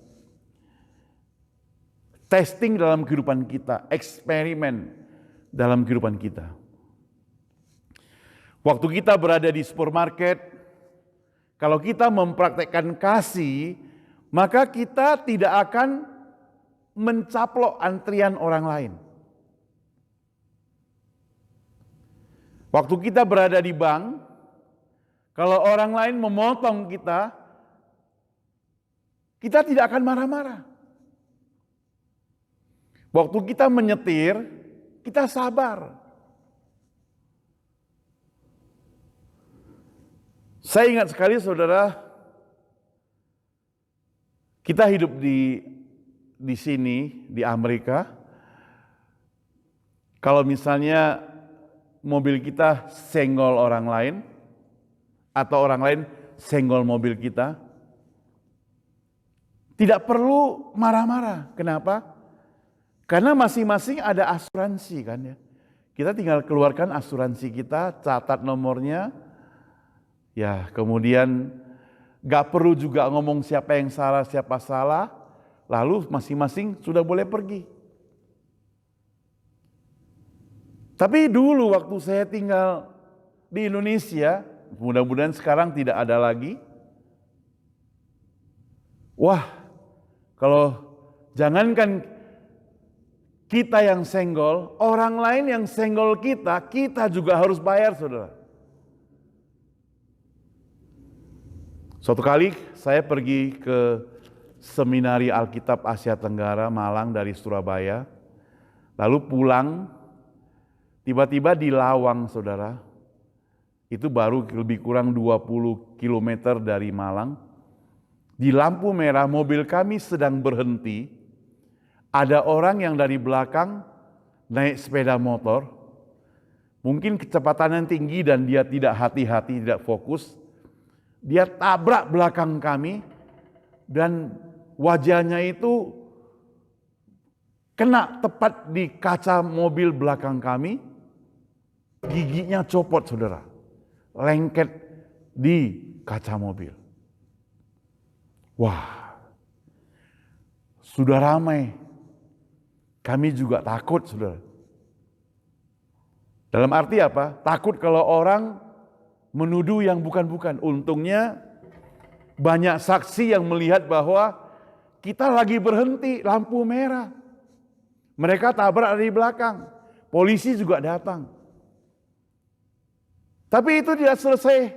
Testing dalam kehidupan kita, eksperimen dalam kehidupan kita. Waktu kita berada di supermarket, kalau kita mempraktekkan kasih, maka kita tidak akan mencaplok antrian orang lain. Waktu kita berada di bank, kalau orang lain memotong kita, kita tidak akan marah-marah. Waktu kita menyetir, kita sabar. Saya ingat sekali, saudara, kita hidup di sini, di Amerika. Kalau misalnya mobil kita senggol orang lain, atau orang lain senggol mobil kita, tidak perlu marah-marah. Kenapa? Karena masing-masing ada asuransi kan ya. Kita tinggal keluarkan asuransi kita, catat nomornya, ya kemudian gak perlu juga ngomong siapa yang salah, siapa salah, lalu masing-masing sudah boleh pergi. Tapi dulu waktu saya tinggal di Indonesia, mudah-mudahan sekarang tidak ada lagi. Wah, kalau jangankan kita yang senggol, orang lain yang senggol kita juga harus bayar, saudara. Suatu kali saya pergi ke Seminari Alkitab Asia Tenggara Malang dari Surabaya, lalu pulang, tiba-tiba di Lawang, saudara, itu baru lebih kurang 20 km dari Malang, Di lampu merah mobil kami sedang berhenti, ada orang yang dari belakang naik sepeda motor, mungkin kecepatannya tinggi dan dia tidak hati-hati, tidak fokus. Dia tabrak belakang kami dan wajahnya itu kena tepat di kaca mobil belakang kami. Giginya copot, saudara. Lengket di kaca mobil. Wah, sudah ramai. Kami juga takut, saudara. Dalam arti apa? Takut kalau orang menuduh yang bukan-bukan. Untungnya banyak saksi yang melihat bahwa kita lagi berhenti lampu merah. Mereka tabrak dari belakang. Polisi juga datang. Tapi itu tidak selesai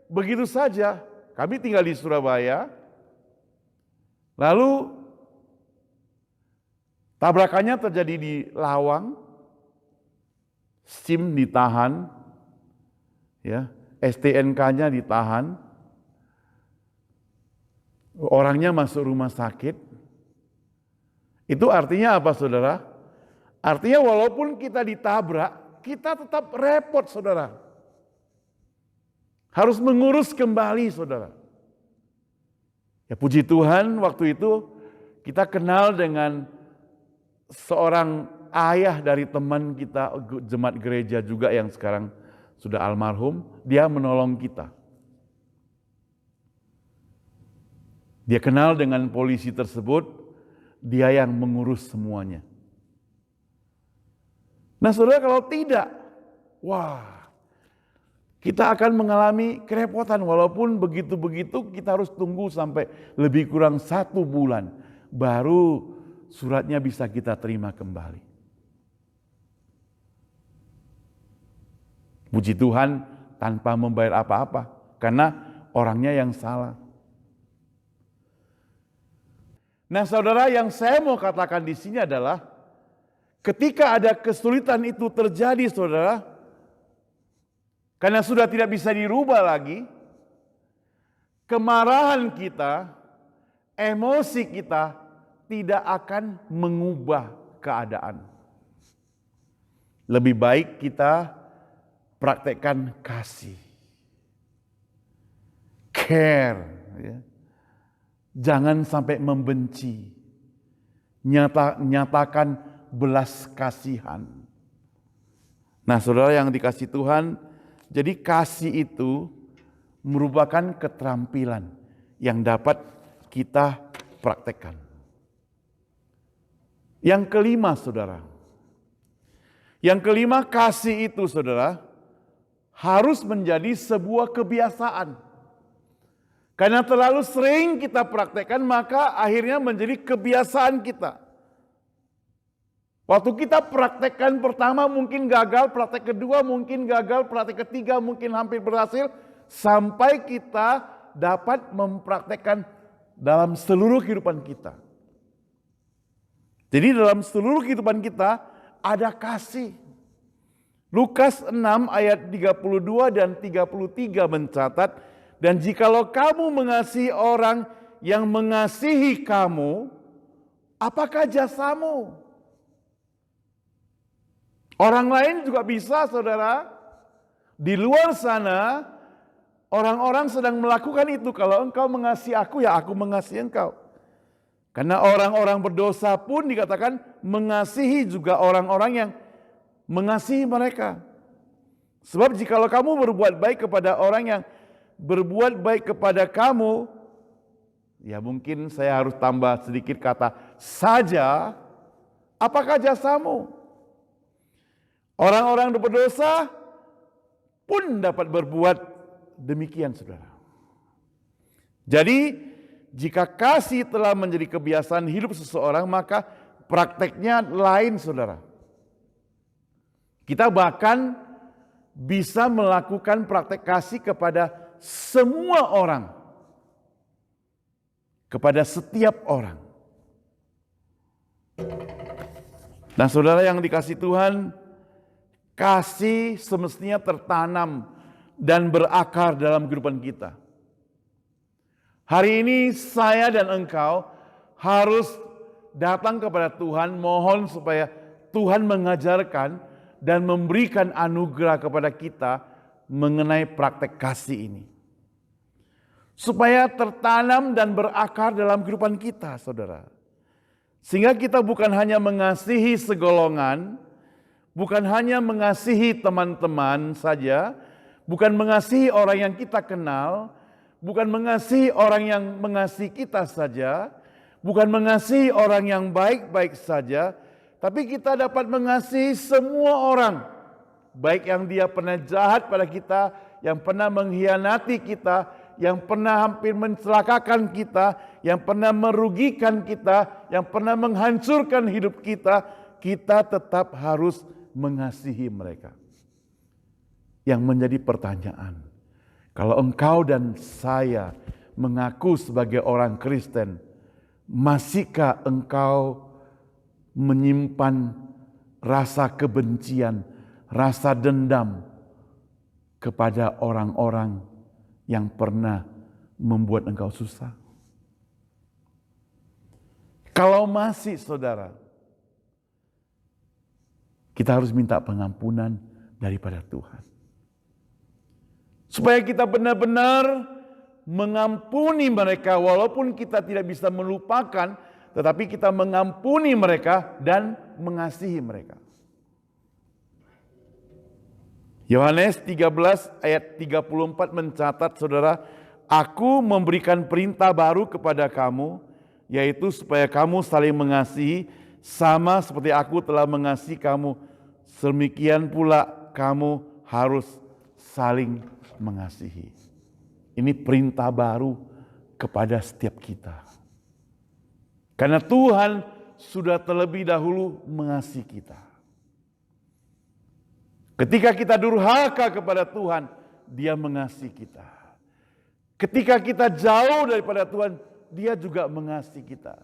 begitu saja. Kami tinggal di Surabaya. Lalu tabrakannya terjadi di Lawang. SIM ditahan, ya, STNK-nya ditahan. Orangnya masuk rumah sakit. Itu artinya apa, saudara? Artinya walaupun kita ditabrak, kita tetap repot, saudara. Harus mengurus kembali, saudara. Ya, puji Tuhan, waktu itu kita kenal dengan seorang ayah dari teman kita, jemaat gereja juga yang sekarang sudah almarhum. Dia menolong kita. Dia kenal dengan polisi tersebut, dia yang mengurus semuanya. Nah, saudara, kalau tidak, wah, kita akan mengalami kerepotan. Walaupun begitu-begitu kita harus tunggu sampai lebih kurang 1 bulan. Baru suratnya bisa kita terima kembali. Puji Tuhan tanpa membayar apa-apa. Karena orangnya yang salah. Nah, saudara, yang saya mau katakan di sini adalah ketika ada kesulitan itu terjadi, saudara, karena sudah tidak bisa dirubah lagi, kemarahan kita, emosi kita tidak akan mengubah keadaan. Lebih baik kita praktekkan kasih, care, ya. Jangan sampai membenci, nyatakan belas kasihan. Nah, saudara yang dikasih Tuhan, jadi kasih itu merupakan keterampilan yang dapat kita praktekkan. Yang kelima, saudara. Yang kelima, kasih itu, saudara, harus menjadi sebuah kebiasaan. Karena terlalu sering kita praktekkan, maka akhirnya menjadi kebiasaan kita. Waktu kita praktekkan pertama mungkin gagal, praktek kedua mungkin gagal, praktek ketiga mungkin hampir berhasil, sampai kita dapat mempraktekkan dalam seluruh kehidupan kita. Jadi dalam seluruh kehidupan kita ada kasih. Lukas 6 ayat 32 dan 33 mencatat, dan jikalau kamu mengasihi orang yang mengasihi kamu, apakah jasamu? Orang lain juga bisa, saudara. Di luar sana, orang-orang sedang melakukan itu. Kalau engkau mengasihi aku, ya aku mengasihi engkau. Karena orang-orang berdosa pun dikatakan mengasihi juga orang-orang yang mengasihi mereka. Sebab jikalau kamu berbuat baik kepada orang yang berbuat baik kepada kamu, ya mungkin saya harus tambah sedikit kata saja, apakah jasamu? Orang-orang berdosa pun dapat berbuat demikian, saudara. Jadi, jika kasih telah menjadi kebiasaan hidup seseorang, maka prakteknya lain, saudara. Kita bahkan bisa melakukan praktek kasih kepada semua orang. Kepada setiap orang. Nah, saudara yang dikasih Tuhan, kasih semestinya tertanam dan berakar dalam kehidupan kita. Hari ini saya dan engkau harus datang kepada Tuhan, mohon supaya Tuhan mengajarkan dan memberikan anugerah kepada kita mengenai praktek kasih ini. Supaya tertanam dan berakar dalam kehidupan kita, saudara. Sehingga kita bukan hanya mengasihi segolongan, bukan hanya mengasihi teman-teman saja, bukan mengasihi orang yang kita kenal, bukan mengasihi orang yang mengasihi kita saja, bukan mengasihi orang yang baik-baik saja, tapi kita dapat mengasihi semua orang. Baik yang dia pernah jahat pada kita, yang pernah mengkhianati kita, yang pernah hampir mencelakakan kita, yang pernah merugikan kita, yang pernah menghancurkan hidup kita, kita tetap harus mengasihi mereka. Yang menjadi pertanyaan, kalau engkau dan saya mengaku sebagai orang Kristen, masihkah engkau menyimpan rasa kebencian, rasa dendam kepada orang-orang yang pernah membuat engkau susah? Kalau masih, saudara, kita harus minta pengampunan daripada Tuhan. Supaya kita benar-benar mengampuni mereka walaupun kita tidak bisa melupakan, tetapi kita mengampuni mereka dan mengasihi mereka. Yohanes 13 ayat 34 mencatat, saudara, aku memberikan perintah baru kepada kamu, yaitu supaya kamu saling mengasihi sama seperti aku telah mengasihi kamu. Demikian pula kamu harus saling mengasihi. Ini perintah baru kepada setiap kita. Karena Tuhan sudah terlebih dahulu mengasihi kita. Ketika kita durhaka kepada Tuhan, Dia mengasihi kita. Ketika kita jauh daripada Tuhan, Dia juga mengasihi kita.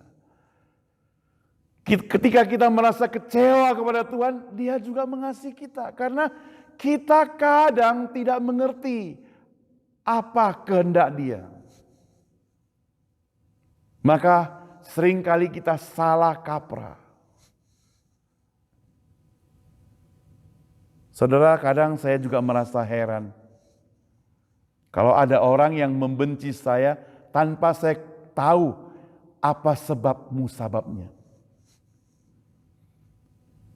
Ketika kita merasa kecewa kepada Tuhan, Dia juga mengasihi kita. Karena kita kadang tidak mengerti apa kehendak Dia. Maka seringkali kita salah kaprah. Saudara, kadang saya juga merasa heran. Kalau ada orang yang membenci saya tanpa saya tahu apa sebab musababnya.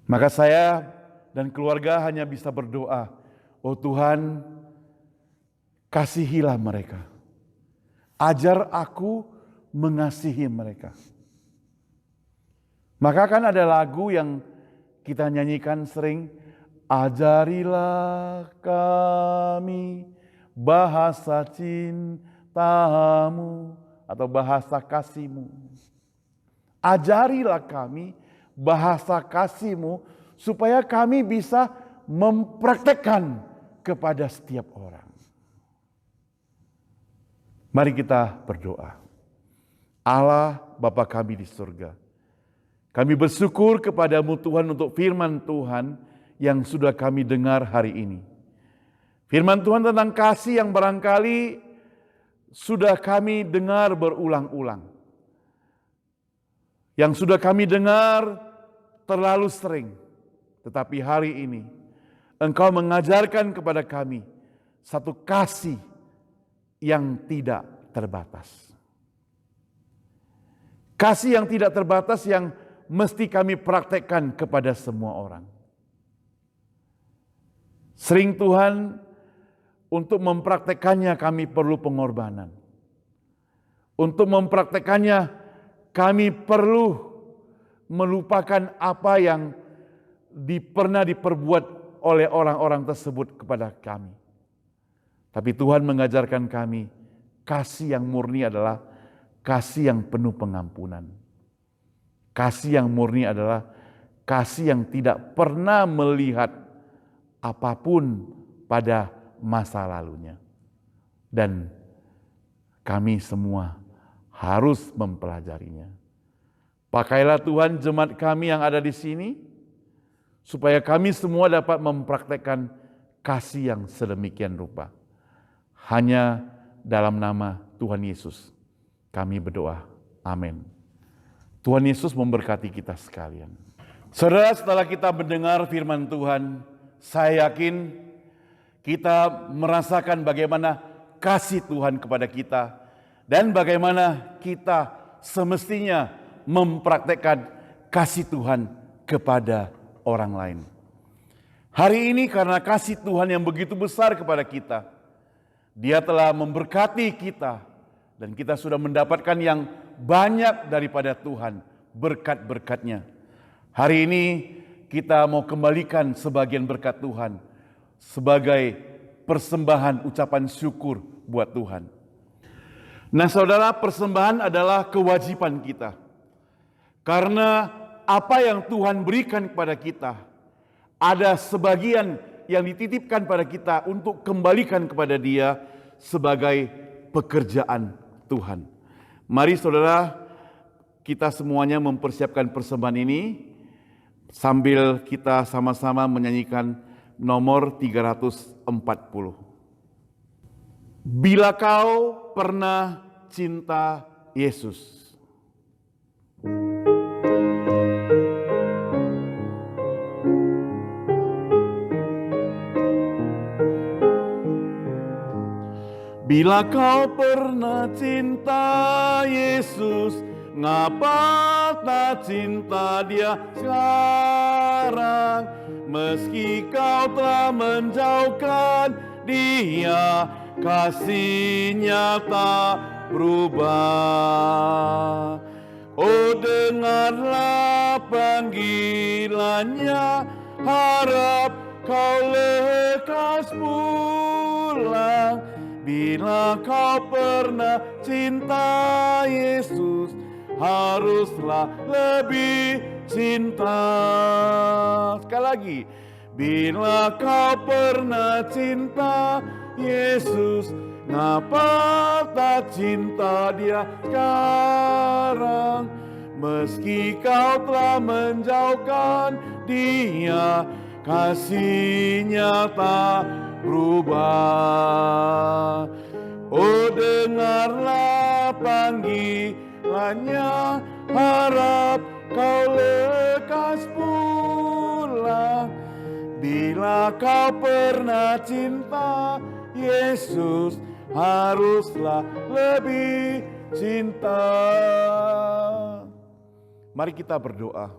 Maka saya dan keluarga hanya bisa berdoa, oh Tuhan, kasihilah mereka. Ajar aku mengasihi mereka. Maka kan ada lagu yang kita nyanyikan sering, ajarilah kami bahasa cintamu atau bahasa kasihmu. Ajarilah kami bahasa kasihmu supaya kami bisa mempraktekkan kepada setiap orang. Mari kita berdoa. Allah Bapa kami di surga, kami bersyukur kepadamu Tuhan untuk firman Tuhan yang sudah kami dengar hari ini. Firman Tuhan tentang kasih yang barangkali sudah kami dengar berulang-ulang. Yang sudah kami dengar terlalu sering. Tetapi hari ini Engkau mengajarkan kepada kami satu kasih yang tidak terbatas. Kasih yang tidak terbatas yang mesti kami praktekkan kepada semua orang. Sering Tuhan, untuk mempraktekannya kami perlu pengorbanan. Untuk mempraktekannya kami perlu melupakan apa yang pernah diperbuat oleh orang-orang tersebut kepada kami. Tapi Tuhan mengajarkan kami, kasih yang murni adalah kasih yang penuh pengampunan. Kasih yang murni adalah kasih yang tidak pernah melihat apapun pada masa lalunya. Dan kami semua harus mempelajarinya. Pakailah Tuhan jemaat kami yang ada di sini, supaya kami semua dapat mempraktekkan kasih yang sedemikian rupa. Hanya dalam nama Tuhan Yesus kami berdoa. Amin. Tuhan Yesus memberkati kita sekalian. Saudara, setelah kita mendengar firman Tuhan, saya yakin kita merasakan bagaimana kasih Tuhan kepada kita dan bagaimana kita semestinya mempraktekkan kasih Tuhan kepada orang lain. Hari ini karena kasih Tuhan yang begitu besar kepada kita, Dia telah memberkati kita dan kita sudah mendapatkan yang banyak daripada Tuhan, berkat-berkatnya. Hari ini kita mau kembalikan sebagian berkat Tuhan sebagai persembahan ucapan syukur buat Tuhan. Nah saudara, persembahan adalah kewajiban kita. Karena apa yang Tuhan berikan kepada kita, ada sebagian yang dititipkan pada kita untuk kembalikan kepada Dia sebagai pekerjaan Tuhan. Mari saudara, kita semuanya mempersiapkan persembahan ini sambil kita sama-sama menyanyikan nomor 340. Bila kau pernah cinta Yesus. Bila kau pernah cinta Yesus, ngapa tak cinta Dia sekarang? Meski kau telah menjauhkan Dia, kasih-Nya tak berubah. Oh, dengarlah panggilannya, harap kau lekas pulang. Bila kau pernah cinta Yesus, haruslah lebih cinta. Sekali lagi. Bila kau pernah cinta Yesus, ngapa tak cinta Dia sekarang? Meski kau telah menjauhkan Dia, kasih-Nya tak berubah. Oh, dengarlah panggilannya, harap kau lekas pulang. Bila kau pernah cinta Yesus, haruslah lebih cinta. Mari kita berdoa.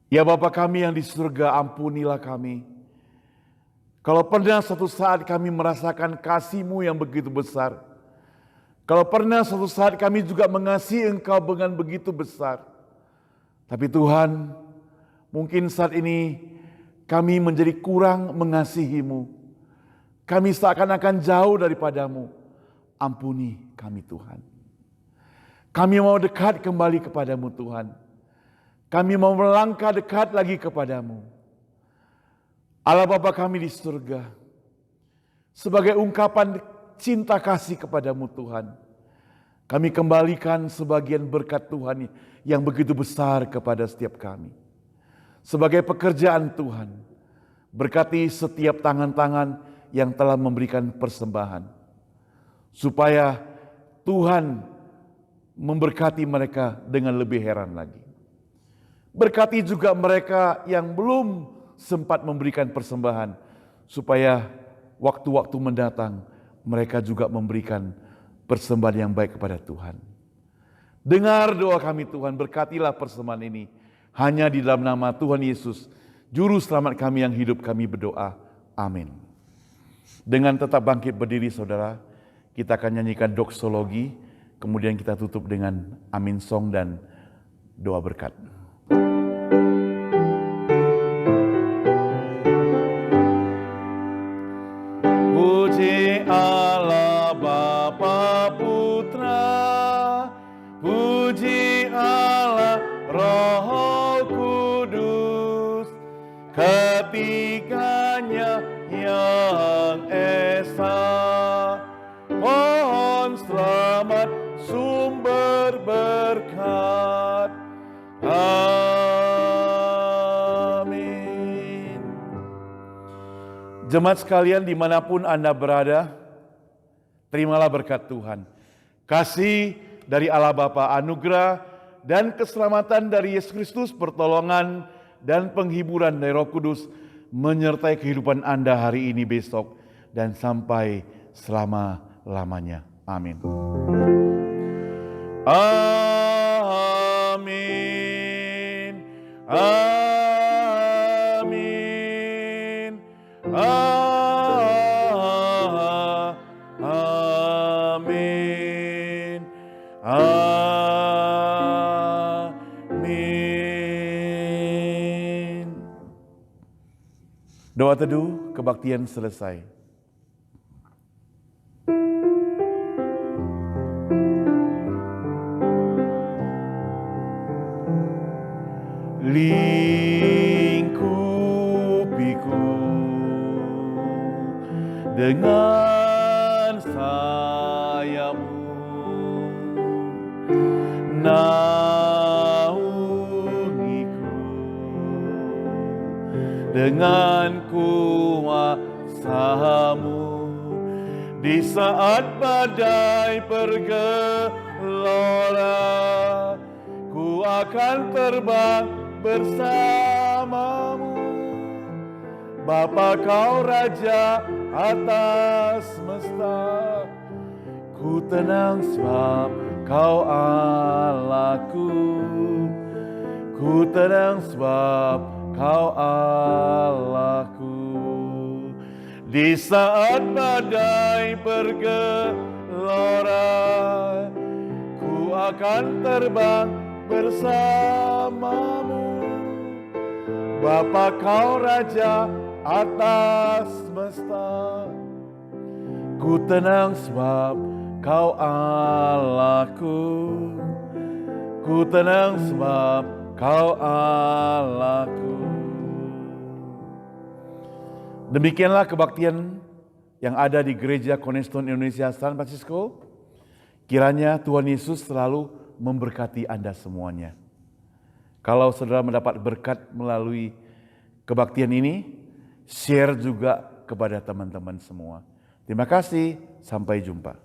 Ya Bapa kami yang di surga, ampunilah kami. Kalau pernah suatu saat kami merasakan kasih-Mu yang begitu besar, kalau pernah suatu saat kami juga mengasihi Engkau dengan begitu besar, tapi Tuhan, mungkin saat ini kami menjadi kurang mengasihi-Mu. Kami seakan-akan jauh daripada-Mu. Ampuni kami Tuhan. Kami mau dekat kembali kepada-Mu Tuhan. Kami mau melangkah dekat lagi kepada-Mu. Allah Bapa kami di surga, sebagai ungkapan cinta kasih kepada-Mu Tuhan, kami kembalikan sebagian berkat Tuhan yang begitu besar kepada setiap kami. Sebagai pekerjaan Tuhan, berkati setiap tangan-tangan yang telah memberikan persembahan, supaya Tuhan memberkati mereka dengan lebih heran lagi. Berkati juga mereka yang belum sempat memberikan persembahan, supaya waktu-waktu mendatang mereka juga memberikan persembahan yang baik kepada Tuhan. Dengar doa kami Tuhan, berkatilah persembahan ini. Hanya di dalam nama Tuhan Yesus, Juru Selamat kami yang hidup, kami berdoa. Amin. Dengan tetap bangkit berdiri saudara, kita akan nyanyikan doksologi, kemudian kita tutup dengan amin song dan doa berkat. Puji Allah Bapa Putra, puji Allah Roh Kudus, ketiganya yang esa. Mohon selamat sumber berkat. Amin. Jemaat sekalian dimanapun Anda berada, terimalah berkat Tuhan. kasih dari Allah Bapa, anugerah dan keselamatan dari Yesus Kristus, pertolongan dan penghiburan dari Roh Kudus menyertai kehidupan Anda hari ini, besok, dan sampai selama-lamanya. Amin. Amin. Amin. Amin. Amin. Doa teduh kebaktian selesai. Lingkupiku dengan sayapmu, naungiku dengan kuasa-Mu. Di saat badai bergelora, ku akan terbang bersamamu. Bapa, Kau Raja atas semesta, ku tenang sebab Kau Allahku. Ku tenang sebab Kau Allahku. Di saat badai bergelora, ku akan terbang bersamamu. Bapa, Kau Raja atas semesta, ku tenang sebab Kau Allahku. Ku tenang sebab Kau Allahku. Demikianlah kebaktian yang ada di Gereja Cornerstone Indonesia San Francisco. Kiranya Tuhan Yesus selalu memberkati Anda semuanya. Kalau saudara mendapat berkat melalui kebaktian ini, share juga kepada teman-teman semua. Terima kasih, sampai jumpa.